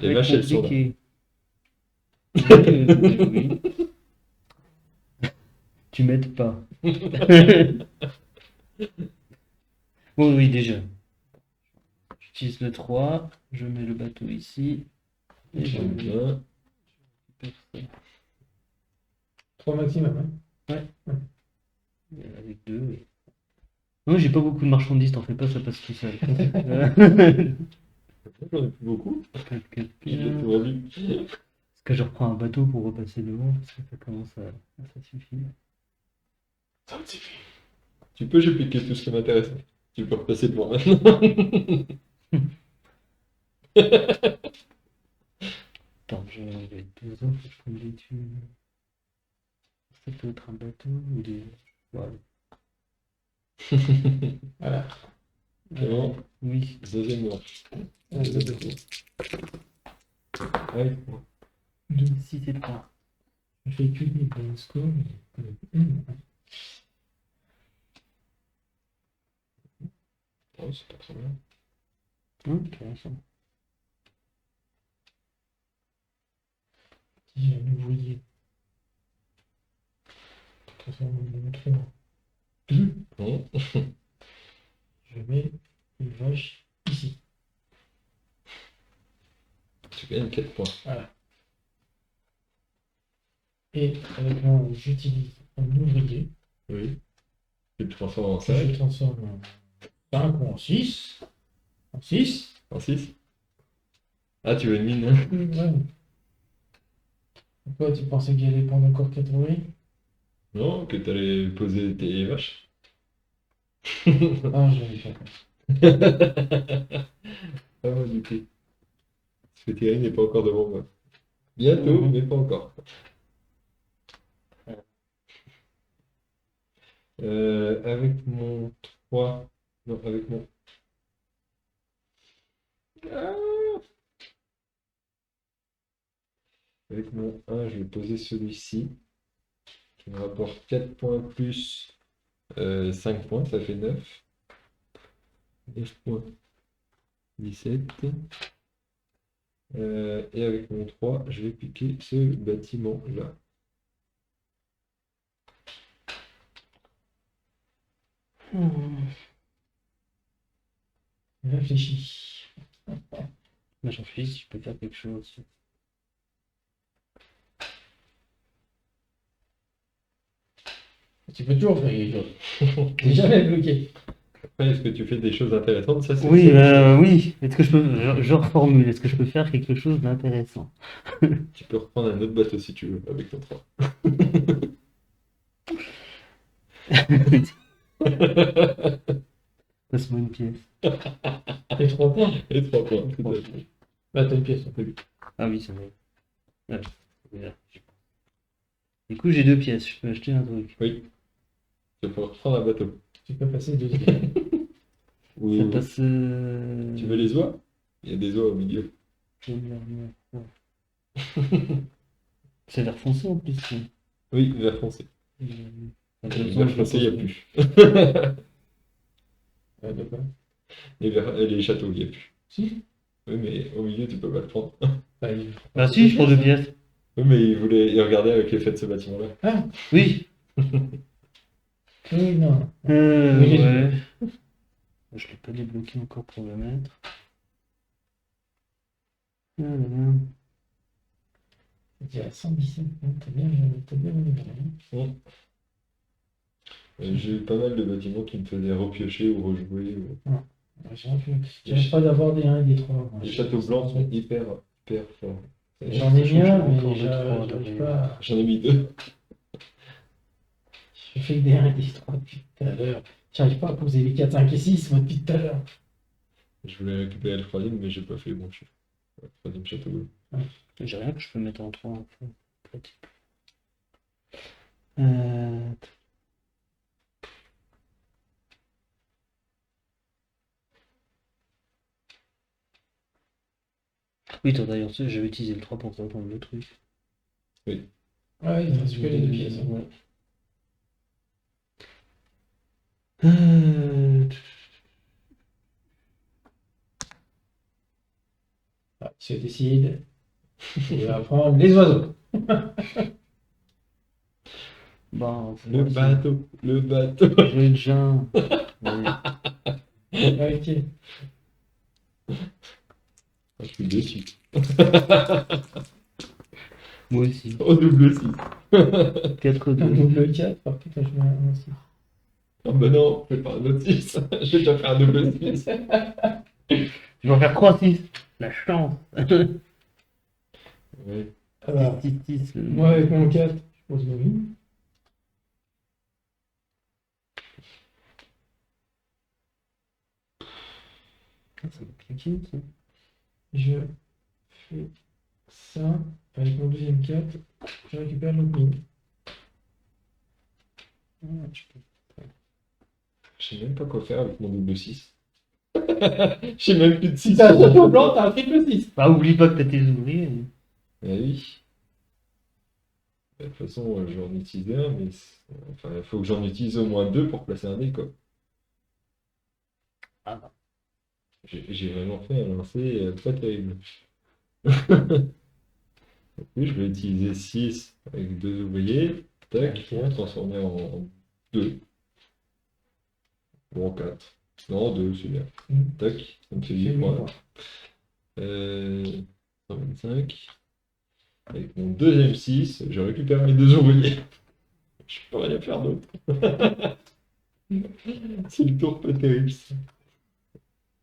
Les vaches, elles sont là. Compliqué. Oui. Tu m'aides pas. Bon, oui, déjà. J'utilise le 3, je mets le bateau ici. Et je J'aime bien. récupère ça. 3 maximum. Hein. Avec 2. Non, j'ai pas beaucoup de marchandises, t'en fais pas, ça passe tout seul. J'en ai plus beaucoup. J'ai Est-ce tout revu. que je reprends un bateau pour repasser devant parce que ça commence à ça suffit. Ça me suffit. Tu peux, j'ai piqué tout ce qui m'intéresse. Tu peux repasser devant maintenant. Attends, je vais être deux autres, faut que je prenne des thunes. Ça peut être un bateau ou des. Voilà. Voilà. C'est bon. Oui. Deuxième mort. Ah, Ouais. 6 et 3. je fais que des bons scores. Oh, c'est pas très bien. Intéressant. Si jamais vous voyez. De toute façon, on va mettre deux. Bon. Je mets une vache ici. Tu gagnes 4 points. Voilà. Et avec moi, j'utilise un ouvrier. Oui. Tu le transformes en Que 5. je transforme en 5 ou en 6. En 6. En 6. Ah, tu veux une mine, hein? Ouais. Pourquoi tu pensais qu'il allait prendre encore 4 ouvriers? Non, que t'allais poser tes vaches. Ah, je l'avais fait. Ah, moi, du coup. Parce que Thierry n'est pas encore devant moi. Bientôt, mais pas encore. Avec mon 3. Non, avec mon. Ah, avec mon 1, je vais poser celui-ci. Qui me rapporte 4 points plus 5 points, ça fait 9. 9 points. 17. Et avec mon 3, je vais piquer ce bâtiment-là. Réfléchis. Moi j'en fais si je peux faire quelque chose. Tu peux toujours faire quelque chose. T'es jamais bloqué. Après, est-ce que tu fais des choses intéressantes? Ça, c'est Oui, ça. oui. Est-ce que je peux. Je reformule. Est-ce que je peux faire quelque chose d'intéressant? Tu peux reprendre un autre bateau si tu veux, avec ton 3. Passe-moi une pièce. Et 3 points. Et 3 points, tout à fait. Bah, t'as une pièce. Ah oui, c'est vrai. Ouais, voilà. Du coup, j'ai 2 pièces. Je peux acheter un truc. Oui. Tu peux reprendre un bateau. Tu peux passer deuxième. Ou Ça passe. tu veux les oies? Il y a des oies au milieu. C'est vert foncé en plus. Ça. Oui, vert foncé. Vert foncé, il n'y a plus. De quoi? Les châteaux, il n'y a plus. Si. Oui, mais au milieu, tu peux pas le prendre. Bah, Bah si, je prends 2 pièces. Oui, mais il regardait avec l'effet de ce bâtiment-là. Ah, Oui. oui, non. Ouais. Je l'ai pas débloqué encore pour le mettre. Ah là là. T'es à 117. T'as bien manœuvré. J'ai eu pas mal de bâtiments qui me faisaient repiocher ou rejouer. J'arrive pas d'avoir des 1 et des 3. Les châteaux blancs sont hyper forts. J'en ai mis un, mais Encore deux, trois, j'arrive derrière. pas. J'en ai mis 2. Je fais des 1 et des 3 depuis tout à l'heure. J'arrive pas à poser les 4, 5 et 6 moi depuis tout à l'heure. Je voulais récupérer le troisième, mais j'ai pas fait le bon chiffre. Le troisième château bleu. J'ai rien que je peux mettre en 3 en fait. Oui, toi d'ailleurs, tu sais, j'avais utilisé le 3 pour reprendre le truc. Oui. Ouais, il te reste que les 2 pièces. Hein. Ouais. Ah, si tu décides, tu vas prendre les oiseaux. Bon, Le bateau, le bateau. J'ai déjà. Ouais. Ok. Je suis déçu. Moi aussi. Au double 6. 4 Un 2. double 4, par contre, je mets un 6. Ah bah non, fais pas un autre 6. J'ai déjà fait un double 6. Je vais en faire 3 6. La chance. Oui. Alors, 6, 6, moi avec mon 4, je pose ma mine. Ah, ça va cliquer, ça. Je fais ça avec mon deuxième 4. Je récupère l'autre mine. Ah, je peux- Je sais même pas quoi faire avec mon double 6. J'ai même plus de 6. Si t'as un château blanc, t'as un triple 6. Bah, oublie pas que t'as tes ouvriers. Ah oui. De toute façon, j'en utilise un, mais enfin, il faut que j'en utilise au moins 2 pour placer un dé, quoi. Ah bah. J'ai vraiment fait un lancer pas terrible. Oui, je vais utiliser 6 avec 2 ouvriers. Tac, Ok. on va transformer en 2. Ou en 4. Non, 2, c'est bien. Tac, ça me fait 8 points. 125. Avec mon deuxième 6, je récupère mes 2 ouvriers. Je peux rien faire d'autre. C'est le tour pas terrible. Ça.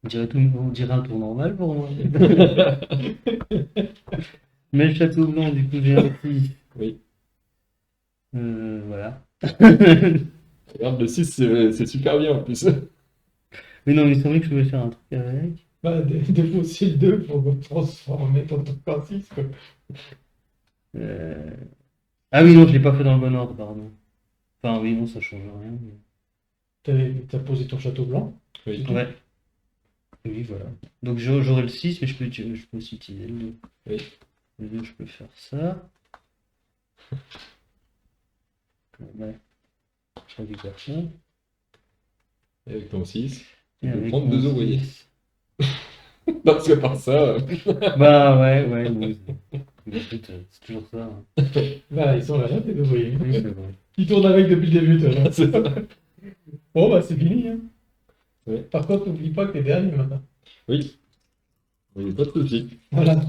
On dirait un tour normal pour moi. Mais le château blanc, du coup, j'ai un petit. Oui. Voilà. Regarde, le 6, c'est super bien en plus. Mais non, mais c'est vrai que je pouvais faire un truc avec. Bah, défausser le 2 pour transformer ton truc en 6, quoi. Euh, Ah oui, non, je l'ai pas fait dans le bon ordre, pardon. Enfin, oui, non, ça change rien. T'as posé ton château blanc. Oui. Ouais. Oui, voilà. Donc j'aurai le 6, mais je peux aussi utiliser le 2. Oui. Le 2, je peux faire ça. Ouais. Je récupère ça. Et avec ton 6, tu Et peux avec prendre mon 2 ouvriers. 6. Parce que par ça. Bah ouais, bon, écoute, c'est toujours ça. Hein. Voilà, ils sont là, tes deux voyez. Oui, c'est vrai. Ils tournent avec depuis le début, toi. C'est ça. Bon, bah, c'est fini, hein. Ouais. Par contre, n'oublie pas que t'es dernier maintenant. Oui. Mais pas de soucis. Voilà.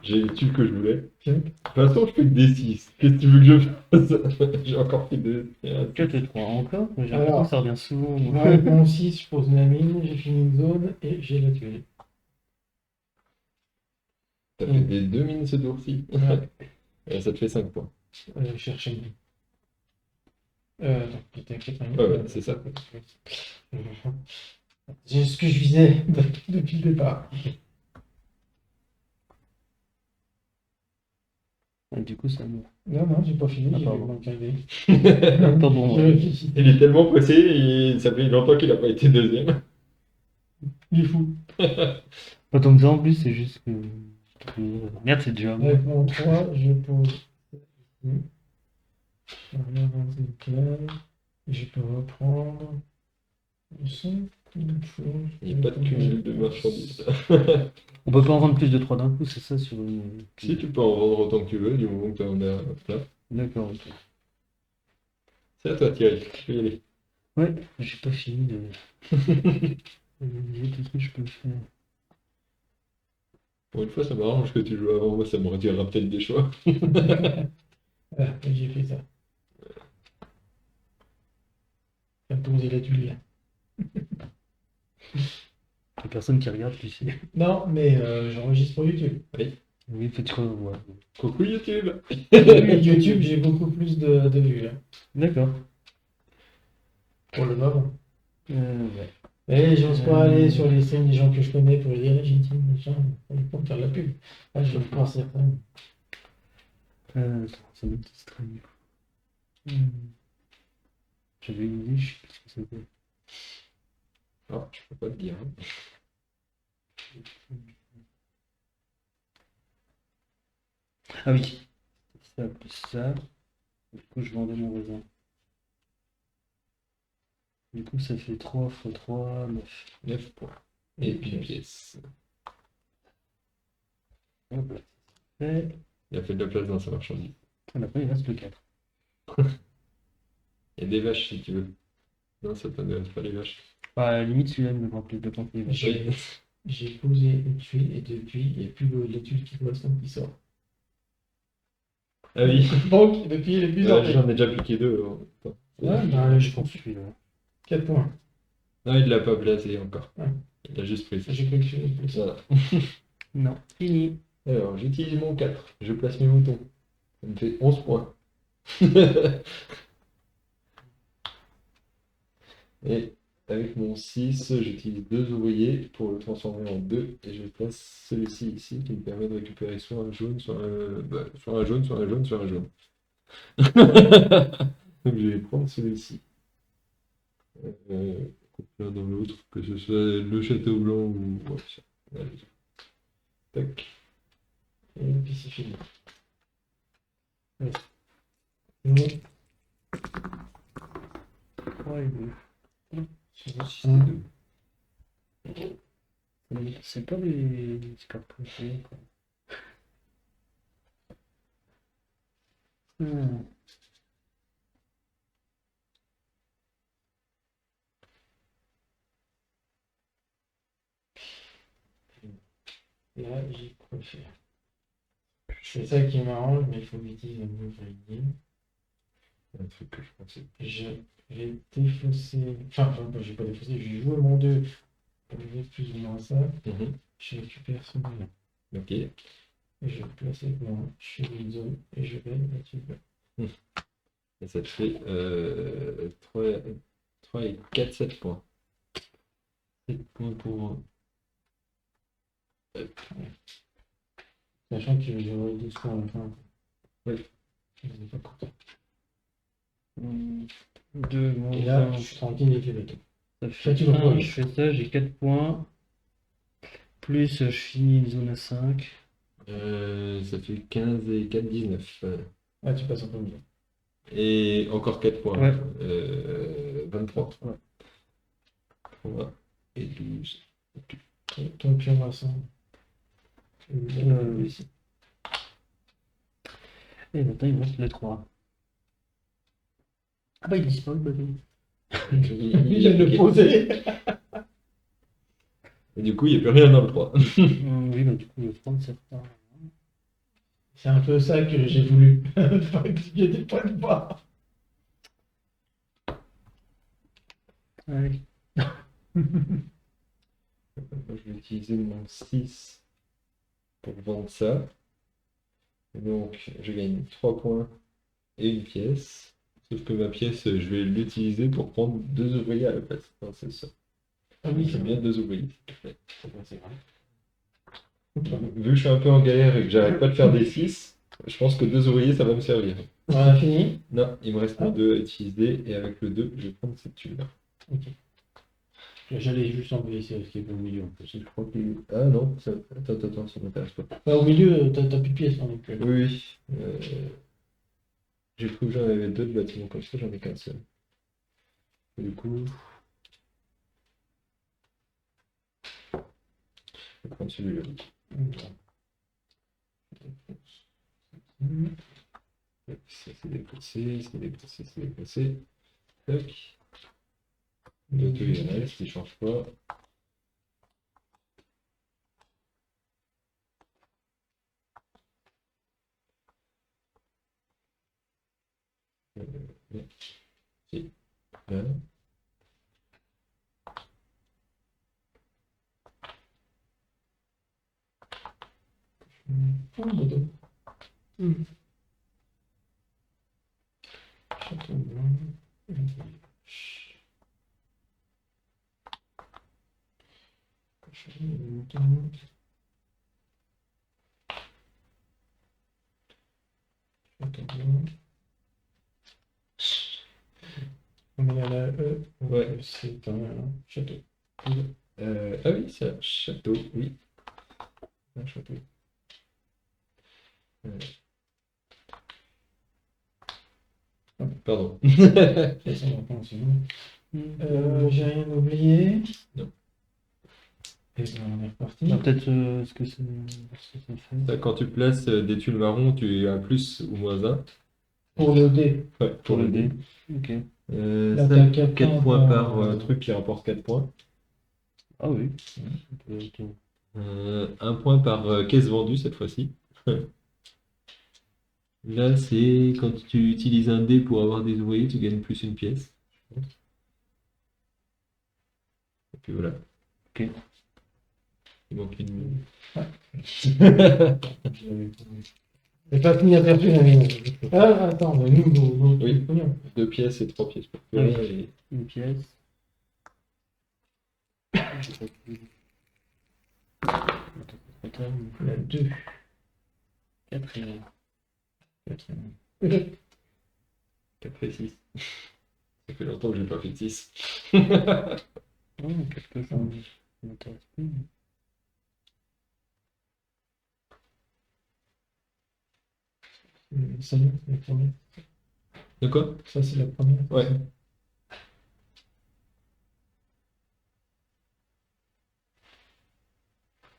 J'ai les tubes que je voulais. Tiens. De toute façon, je fais que des 6. Qu'est-ce que tu veux que je fasse? J'ai encore fait 2. 4 et 3 encore. J'ai Alors, l'impression que ça revient souvent. Moi, avec mon 6, je pose ma mine, j'ai fini une zone et j'ai la tuile. T'as fait des 2 mines ce tour-ci. Ouais. Et ça te fait 5 points. Chercher une. Attends, j'étais à 80. Ouais, c'est ça. C'est ce que je visais depuis le départ. Et du coup, ça me. Non, non, j'ai pas fini, Ah, j'ai pardon. manqué un dé. Pardon, Je ouais. réfléchis. Il est tellement pressé, et ça fait longtemps qu'il n'a pas été deuxième. Il est fou. Pas tant que ça en plus, c'est juste que. Merde, c'est déjà moi. Avec mon 3, je pose ici. Je reviens dans une case. Et je peux reprendre. Ici, une chose. Il n'y a pas de cumul de marchandises. On peut pas en vendre plus de 3 d'un coup, c'est ça sur une. Si tu peux en vendre autant que tu veux, du moment que tu en as plein. D'accord, ok. C'est à toi, Thierry. Tu peux y aller. Ouais, j'ai pas fini de. Tout ce que je peux faire. Pour une fois, ça m'arrange que tu joues avant moi, ça me réduira peut-être des choix. Voilà, et j'ai fait ça. Ça me posait la tuile. Les personnes qui regardent, tu sais. Non, mais j'enregistre pour YouTube. Oui, peut-être que. Ouais. Coucou YouTube. YouTube, j'ai beaucoup plus de vues, hein, D'accord. pour le moment. Ouais. Et j'ose pas aller sur les streams des gens que je connais pour dire légitime, machin, pour me faire de la pub. Ah, je vais pas certain. Attends, ça me distrait. J'avais une idée, je sais plus ce que c'était. Ah, je peux pas te dire. Hein. Ah oui. Ça plus ça. Du coup, je vendais mon raisin. Du coup, ça fait 3 x 3, 9. 9 points. Et puis une pièce. Hop là. Fait. Il a fait de la place dans sa marchandise. Après, il reste le 4. Il y a des vaches si tu veux. Non, ça t'intéresse pas les vaches. Bah, à la limite, celui-là me prend plus de temps que les vaches. J'ai posé une tuile et depuis, il n'y a plus la tuile qui correspond qui sort. Ah oui. Donc, depuis, il est plus sorti. J'en ai déjà piqué 2. Ouais, Ah, je pense celui-là. 4 points. Non, il l'a pas placé encore. Ouais. Il a juste pris ça. J'ai cru que c'était plus ça. Voilà. Non, fini. Alors, j'utilise mon 4. Je place mes moutons. Ça me fait 11 points. Et avec mon 6, j'utilise 2 ouvriers pour le transformer en 2 et je place celui-ci ici qui me permet de récupérer soit un jaune, soit soit un jaune, soit un jaune, soit un jaune. Donc je vais prendre celui-ci. L'un dans l'autre, que ce soit le château blanc ou. Ouais, ça. Allez. Tac. Et puis c'est fini. Ouais. Nous, Ouais, sur C'est un. deux. c'est pas des cartes préférées, quoi. Hmm. Là, j'y préfère. C'est ça qui m'arrange, mais il faut que j'utilise un ouvrier. Un truc que je pensais. Je vais défausser. Enfin, je vais pas défausser, je vais jouer mon 2 pour jouer plus ou moins ça. Je récupère celui-là. Ok. Et je vais le placer dans chez une zone et je vais l'activer. Et ça te fait 3 et 4, 7 points. 7 points pour. Sachant que j'aurai 12 points à la fin. Oui. Je ne les ai pas comptés. 2, moins Et là, 20, je suis tranquille et fait ça Ça, fait tu vas 1, pouvoir. je fais ça, j'ai 4 points. Plus je finis une zone à 5. Ça fait 15 et 4, 19. Ah, tu passes en premier. Et encore 4 points. Ouais. 23. Ouais. 3 et 12. Ton pion à 100. Ici. Et maintenant il me reste les 3. Ah bah il disparaît le bâton. Il vient de le poser. Et du coup, il n'y a plus rien dans le 3. Oui, bah du coup le 30 c'est pas. C'est un peu ça que j'ai voulu. Faire expliquer des points de barre. Allez. Je vais utiliser mon 6 pour vendre ça. Et donc, je gagne 3 points et une pièce. Sauf que ma pièce, je vais l'utiliser pour prendre 2 ouvriers à la place. Non, c'est ça. Ah oui, J'aime bien 2 ouvriers, s'il te plaît. c'est vrai. Vu que je suis un peu en galère et que j'arrête pas de faire des 6, je pense que 2 ouvriers, ça va me servir. On a fini. Non, il me reste Ah. 2 à utiliser et avec le 2, je vais prendre cette thune-là. Ok. J'allais juste envoyer ce qui est au milieu en plus. Je crois que. Ah non, attends, ça m'intéresse pas. Bah, au milieu, t'as plus de pièces. Hein, donc, Oui, oui. J'ai cru que j'en avais 2 de bâtiments comme ça, j'en ai qu'un seul. Et du coup. Je vais prendre celui-là. Ça c'est déplacé, c'est déplacé, c'est déplacé. Tac. Le 2 il reste, il change pas. Si. Là. Oh, bateau. Château blanc. Château blanc. On est à la E. Ouais. C'est un château. Ah oui, c'est un château, oui. Un château. Pardon. Et ça, on pense, j'ai rien oublié. Non. Et ben, on est reparti. Bah, peut-être ce que ça fait. Ça, quand tu places des tuiles marron, tu as plus ou moins 1. Pour le dé. Ouais, Pour le dé. Ok. Là, Ça, t'as 4 4 points points par par, truc qui rapporte 4 points. Ah oui. 1 point par caisse vendue cette fois-ci. Là, c'est quand tu utilises un dé pour avoir des ouvriers, tu gagnes plus une pièce. Et puis voilà. Ok. Il manque une. J'ai pas fini à faire une. Ah, attends, mais nous, Oui. combien 2 pièces et 3 pièces pour Oui. toi. Et Une pièce. Attends, trop tard. La 2. 4 et 1. 4 4 et 6. Ça fait longtemps que j'ai pas fait de 6. Non, quelque chose qui m'intéresse plus. Ça y est, la première. De quoi? Ça, c'est la première. Ouais.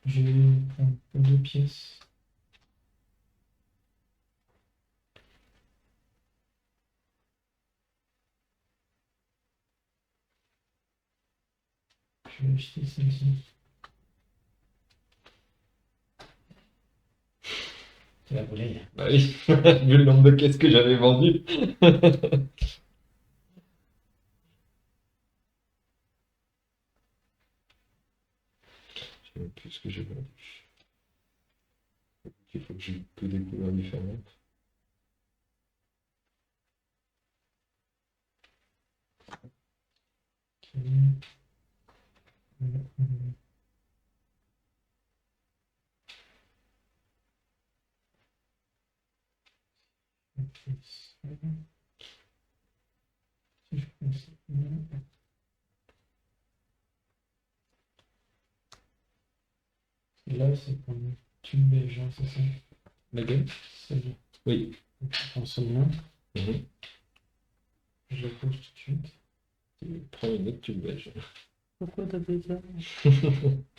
Je vais prendre 2 pièces. Je vais acheter celle-ci. C'est la volée. Bah oui, vu le nombre de caisses que j'avais vendues. Je sais même plus ce que j'ai vendu. Il faut que j'ai peu découvert différentes. Et là, c'est pour une tube beige, hein, c'est ça? Laquelle? Celle-là. Oui. Donc, je prends celle-là, Mhm. je la pose tout de suite. Prends une autre tube belge. Pourquoi t'as fait ça?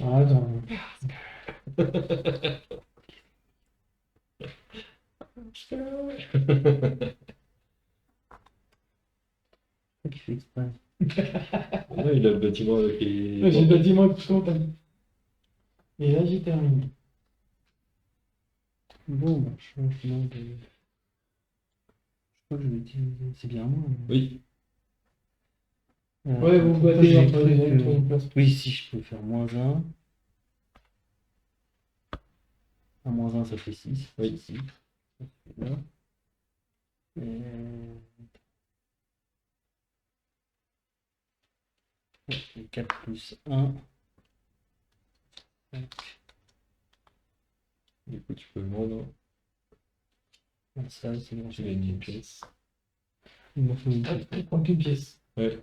Ah, attends. Pourquoi tu fais exprès? Non, il a le bâtiment avec les. J'ai le bâtiment qui compte. Et là, j'ai terminé. Bon, bah, changement de. Je crois que je vais utiliser. C'est bien moi. Oui. Ouais, vous pourquoi battez j'ai entre cru les que- une place. Oui, si je peux faire -1. Un -1, ça fait 6. Oui. Si. Ça fait là. Et 4 plus 1. Du coup, tu peux vendre. Ça, c'est bon. Tu gagnes une pièce. Il me faut une Ah, pièce. tu peux prendre qu'une pièce. Ouais.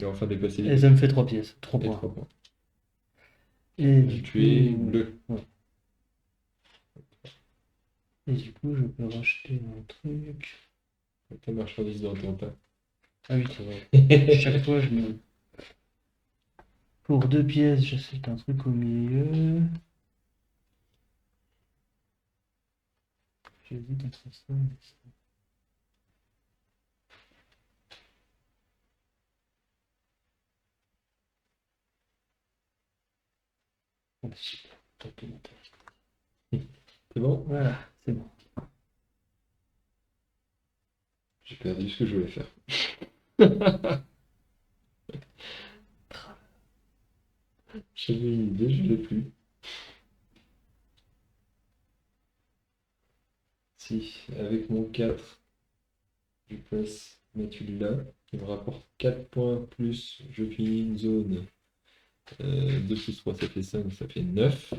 Et enfin dépasser Et ça me fait 3 pièces. 3 les points. 3 points. Et Du tu es bleu. ouais. Et du coup, je peux racheter un truc. Ta marchandise dans ton tas. Ah oui, c'est vrai. Chaque fois, je me. Pour 2 pièces, j'achète un truc au milieu. J'hésite entre ça et ça. Oh, bah, super. T'as tout monté. C'est bon? Voilà, c'est bon. J'ai perdu ce que je voulais faire. J'avais une idée, je l'ai plus. Si, avec mon 4, je place ma tuile là. Il me rapporte 4 points plus je finis une zone. 2 plus 3, ça fait 5, ça fait 9.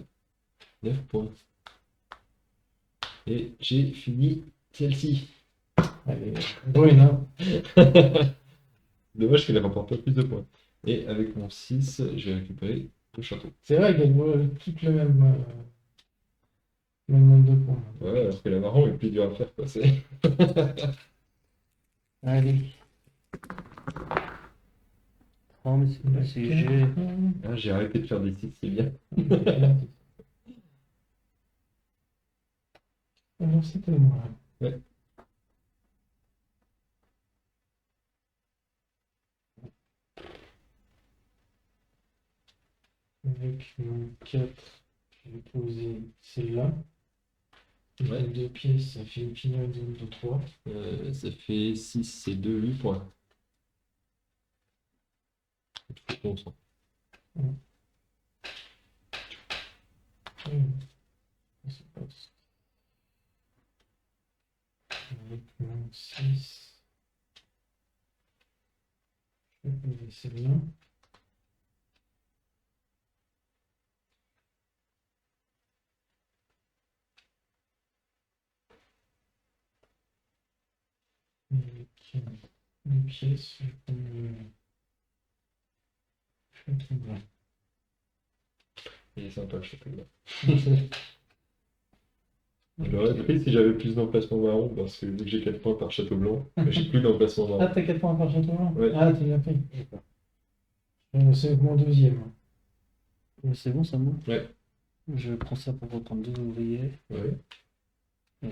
9 points. Et j'ai fini celle-ci. Allez, brune, hein. Dommage qu'elle rapporte pas plus de points. Et avec mon 6, j'ai récupéré le château. C'est vrai qu'elle vaut tout le même nombre de points. Ouais, alors que la marron est plus dur à faire passer. Allez. Oh, mais c'est pas si j'ai. Ah, j'ai arrêté de faire des 6, c'est bien. Alors, c'était moi. Ouais. Avec mon 4, je vais poser celle-là. Et Ouais. les 2 pièces, ça fait une finale de 3. Ça fait 6 et 2, 8 points. Il faut qu'on s'en- C'est pas ça. Avec mon 6, je vais poser celle-là. Avec une pièce, je vais trouver. Il est sympa le château blanc. Je l'aurais pris si j'avais plus d'emplacements marron, parce que vu que j'ai 4 points par château blanc, j'ai plus d'emplacement Ah, marron. t'as 4 points par château blanc? Ouais. Ah, t'as bien pris. C'est mon deuxième. C'est bon, ça moi? Ouais. Je prends ça pour reprendre 2 ouvriers. Ouais. Et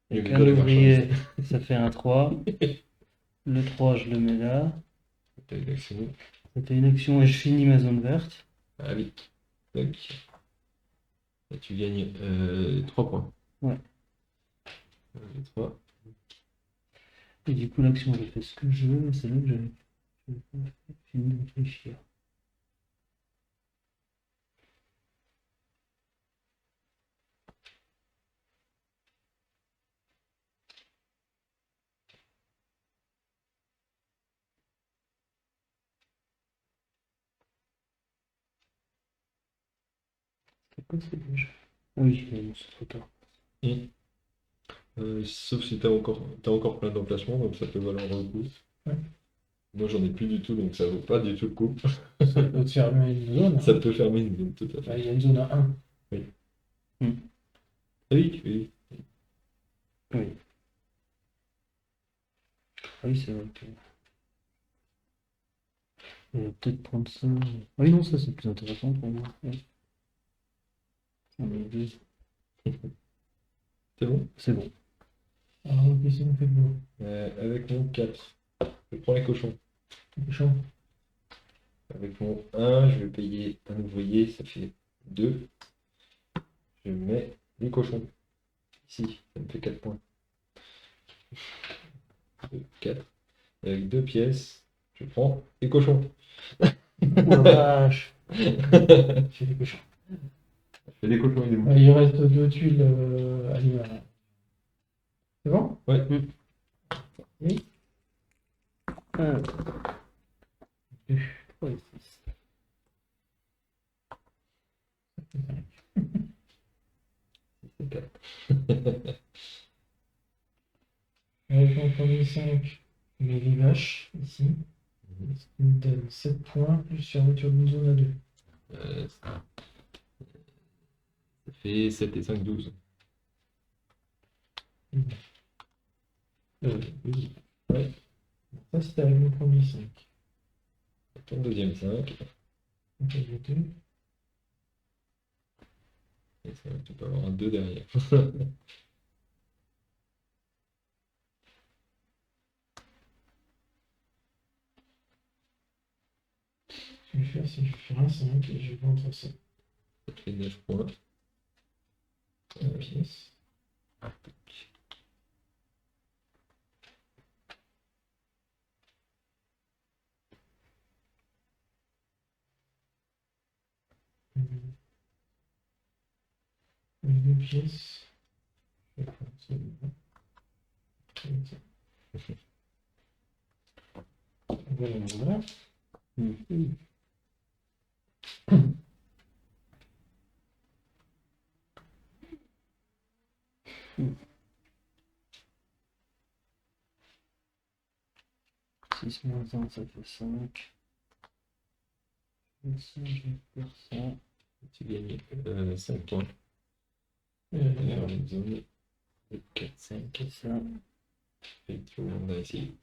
Il y avait un pas les ouvrier, ça fait un 3. Le 3, je le mets là. T'as une action. Ça fait une action et je finis ma zone verte. Ah oui. Tac. Et tu gagnes 3 points. Ouais. 3. Et du coup, l'action, je fais ce que je veux. C'est là que je finis de réfléchir. C'est quoi ça déjà? Ah oui, mais bon, c'est trop tard. Sauf si t'as encore plein d'emplacements, donc ça peut valoir le coup. Ouais. Moi j'en ai plus du tout, donc ça vaut pas du tout le coup. Ça peut te fermer une zone. Ça peut fermer une zone, tout à Bah, fait. il y a une zone à 1. Ah oui, oui. Oui. Ah oui, c'est vrai que. Je vais peut-être prendre ça. Ah oui, non, ça c'est plus intéressant pour moi. Ouais. J'en ai deux. C'est bon? C'est bon. Alors, qu'est-ce qu'on fait de beau? Avec mon 4, je prends les cochons. Cochon. Avec mon 1, je vais payer un ouvrier, ça fait 2. Je mets les cochons. Ici, ça me fait 4 points. 4. Avec 2 pièces, je prends les cochons. Oh la vache! J'ai des cochons. Je fais des cochons et des mouches. Il reste 2 tuiles animales. C'est bon? Ouais. Oui. 1, 2, 3 et 6. C'est 4. Avec mon premier 5, je mets les vaches ici. Ce qui me donne 7 points plus fermeture d'une zone à 2. Ça fait 7 et 5, 12. Oui. Ouais. Ça, c'était avec mon premier 5. Ton deuxième 5. Donc, il y a 2. Et ça, tu peux avoir un 2 derrière. Ce que je vais faire, c'est que je vais faire un 5 et je vais vendre ça. Ça te fait 9 points. Une pièce. Une pièce. Je vais prendre ça. Comme ça. Voilà. Six moins 1, ça fait 5. Ça, je vais faire ça. Tu gagnes 5 points. Euh, Faire une zone de 4, 5. Et ça. Et tout le monde a essayé.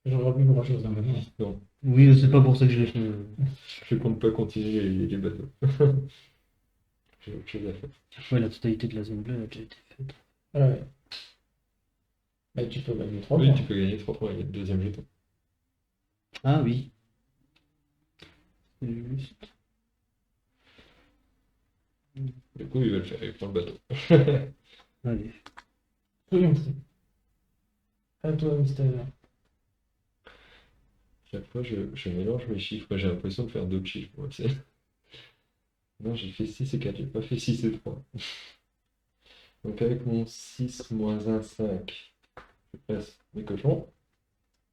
J'aurais plus grand chose à maintenant. Non, Oui, c'est pas pour ça que je l'ai fait. je compte pas continuer les bateaux. J'ai autre chose à faire. Ouais, la totalité de la zone bleue a déjà été faite. Ouais. Bah, tu peux gagner 3 Oui, points. tu peux gagner 3 points avec le deuxième jeton. Ah oui. C'est juste. Du coup, il va le faire, il prend le bateau. Allez. Soyons fous. À toi, Mister. Chaque fois, je mélange mes chiffres. Moi, j'ai l'impression de faire d'autres chiffres. Moi, tu sais. Non, j'ai fait 6 et 4, j'ai pas fait 6 et 3. Donc, avec mon 6 moins 1, 5, je passe mes cochons.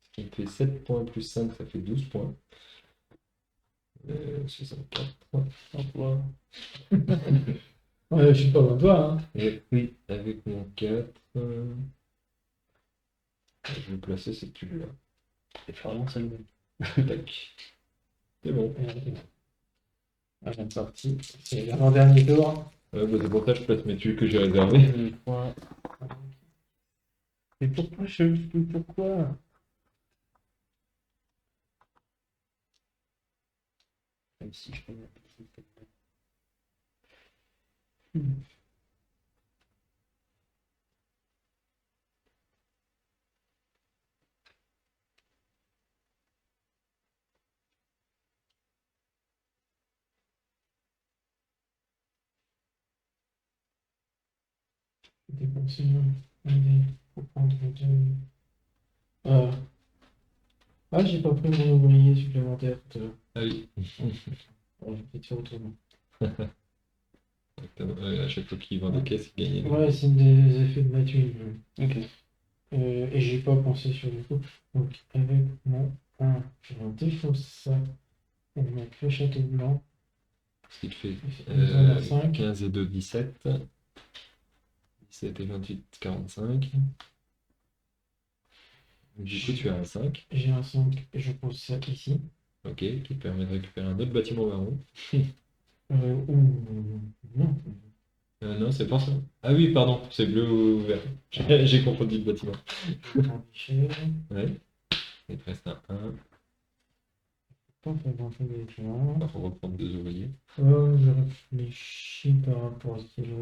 Ce qui me fait 7 points plus 5, ça fait 12 points. 64. Au revoir. Ouais, je suis pas loin de toi, hein. Et Oui. avec mon 4, Je vais placer cette tuile-là. Et Florian, ça le Tac. C'est bon. C'est parti. C'est l'avant-dernier tour. Ouais, bah, c'est pour ça que je place mes tuiles que j'ai réservées. 2, 3. Mais pourquoi pourquoi? Même si je peux mettre ici, Je vais dépenser un dé pour prendre deux. Ah, j'ai pas pris mon ouvrier supplémentaire tout à l'heure. Ah oui. Bon, j'ai peut-être fait autrement. À chaque fois qu'il vend des caisses, il gagne. Ouais, c'est des effets de nature. Ok. Et j'ai pas pensé sur le coup. Donc, avec mon 1, je vais défausser ça pour mettre le château blanc. Ce qui te fait Une zone à 5. 15 et 2, 17. 17 et 28, 45. Du coup, tu as un 5. J'ai un 5 et je pose ça ici. Ok, qui te permet de récupérer un autre bâtiment marron. Ou non. Non, c'est pas ça. Ah oui, pardon, c'est bleu ou vert. J'ai confondu le bâtiment. Michel. Ouais. Il te reste un 1. Pas faire grand-chose avec là. Il faut reprendre 2 ouvriers. Je réfléchis par rapport à ce qu'il y a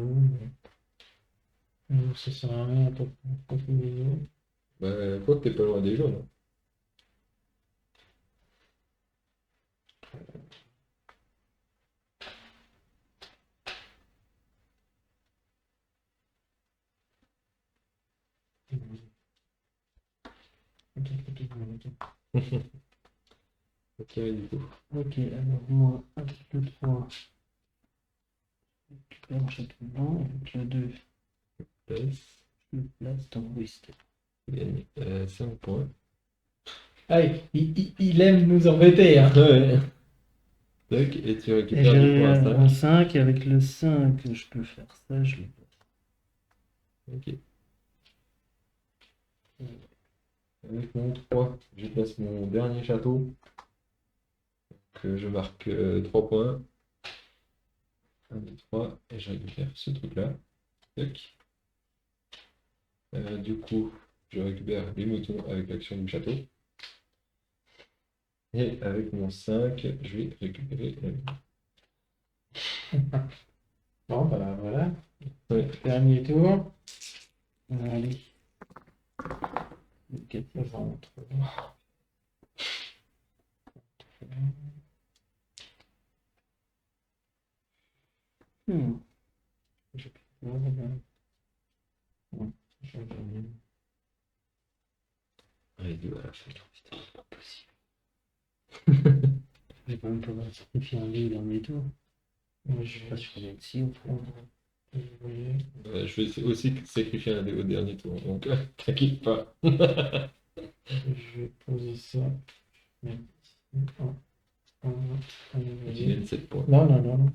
là. Ça sert à rien, pas plus les autres. Bah, quoi que t'es pas loin des jaunes. Ok, du coup. Ok, alors moi, avec le 3, je récupère le château blanc, avec le 2, Place. je le place dans Whist. Tu gagnes 5 points. Ah, il aime nous embêter, hein. Ouais. Tac, et tu Et récupères du coup j'ai un un 5. 5, et avec le 5, je peux faire ça, je le place. Ok. Avec mon 3, je place mon dernier château. Que je marque 3 points. 1, 2, 3, et je récupère ce truc-là. Tac. Du coup, je récupère les moutons avec l'action du château. Et avec mon 5, je vais récupérer la maison. Bon, bah voilà. Ouais. Dernier tour. Allez. Ok. Je rentre. Hmm. Je reviens. Ouais, du voilà. Putain, c'est pas possible. J'ai quand même pas sacrifié un dé au dernier tour. Moi, Je je sais vais pas sur les si on fait. Vous voyez. Je vais aussi sacrifier un dé au dernier tour, donc t'inquiète pas. Je vais poser ça. Mettre ici. Tu gagnes 7 points. Non, non, non, non.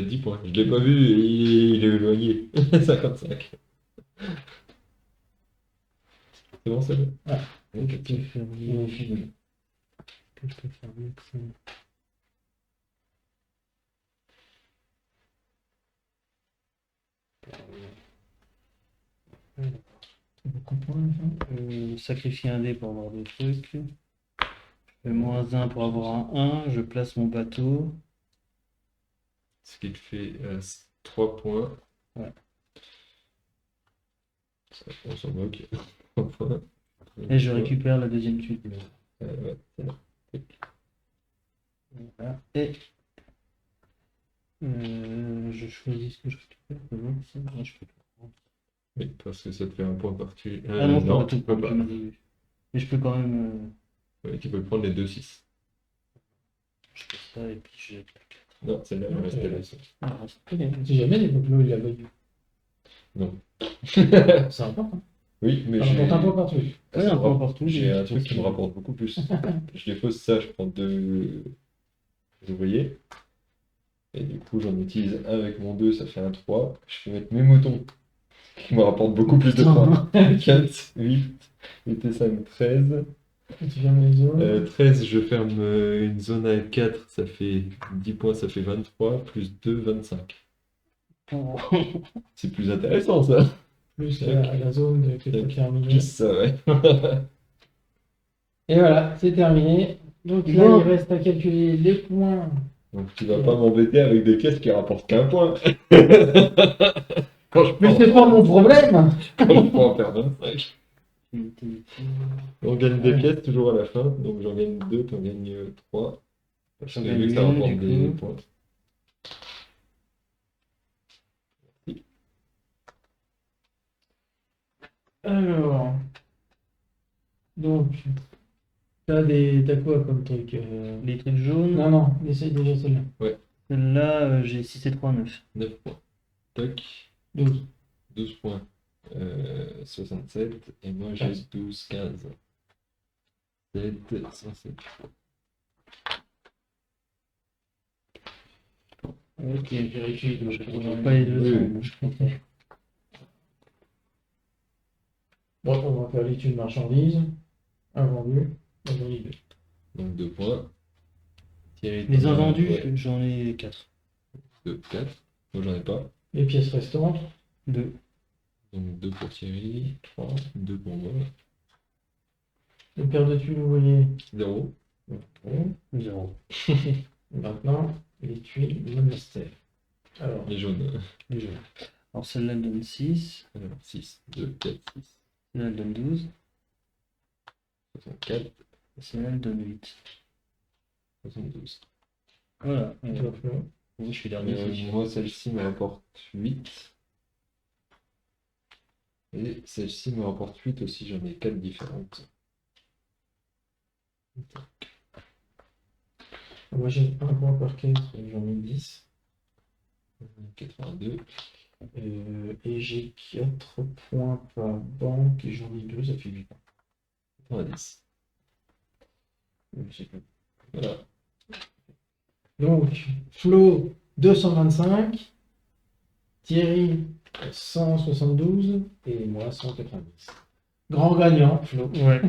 10 points. Je l'ai pas vu, il est éloigné. 55. C'est bon, c'est bon. Ah, Ok. Je peux faire Il est mieux. fini. Que je peux faire mieux que ça. Beaucoup de points, ça. Sacrifier un dé pour avoir des trucs. Je fais -1 pour avoir un 1. Je place mon bateau. Ce qui te fait 3 points. Ouais. Ça, on s'en moque. 3 points. Et je récupère la deuxième tuile. Ouais, c'est bon. Voilà. Et je choisis ce que je récupère. Ça, ouais, je peux tout prendre. Oui, parce que ça te fait un point par tuile. Ah non, je peux non, pas tout tu peux prendre. pas. Je me dis. Mais je peux quand même. Oui, tu peux prendre les 2 6. Je fais ça et puis je jette la 4. Non, celle-là, elle Ok. reste là. Ah, c'est ok. Si jamais les peuples, il a vaincu. Non. C'est important. Oui, mais Ça rapporte un point par truc. Ouais, un point partout. J'ai un je truc pense qui me que- rapporte beaucoup plus. Je dépose ça, je prends 2 ouvriers. Et du coup, j'en utilise un avec mon 2, ça fait un 3. Je peux mettre mes moutons qui me rapporte beaucoup plus de points. 4, 8, 8 et 5, 13. Tu fermes les zones. 13, je ferme une zone à 4, ça fait 10 points, ça fait 23, plus 2, 25. C'est plus intéressant ça. Plus la zone que tu as terminée. Plus ça, ouais. Et voilà, c'est terminé. Donc là, Bon. il reste à calculer les points. Donc tu vas pas m'embêter avec des pièces qui rapportent qu'un point. Quand je Mais prends, c'est pas mon problème! quand je prends en perdre 25. On gagne des pièces toujours à la fin, donc j'en gagne 2, t'en gagnes 3. Parce J'en que gagne vu que ça une, rapporte du des coup. points. Alors, donc, t'as quoi comme truc Les trucs jaunes. Non, non, essaye déjà celle-là. Celle-là, j'ai 6 et 3, 9. 9 points. Toc, 12. 12 points. 67, et moi j'ai 12, 15. 7, 107. Ok, vérifie. Je ne trouve pas les deux. Oui, ça, oui. moi, je comprends. Bon, on va faire l'étude marchandise. Invendu. J'en ai 2. Donc 2 points. Thierry, Les t'en as- invendus, ouais, j'en ai 4. 2, 4. Moi j'en ai pas. Les pièces restantes. 2. Donc 2 pour Thierry, 3, 2 pour moi. Les paires de tuiles, vous voyez. 0. Bon. 0. Maintenant, les tuiles monastères. Alors, Les jaunes. Les jaunes. Alors celle-là, elle donne 6. Alors 6, 2, 4, 6. Celle-là, elle donne 12. 64, Et celle-là, elle donne 8. 72. Voilà. tu vas faire. Oui, je suis dernier. Moi celle-ci me rapporte 8. Et celle-ci me rapporte 8 aussi, j'en ai 4 différentes. Moi, j'ai un point par caisse, j'en ai 10. 82. Et j'ai 4 points par banque et j'en ai 2, ça fait 8 points. 90. C'est cool. Voilà. Donc, Flo, 225. Thierry, 172. Et moi, 190. Grand gagnant, Flo. Ouais.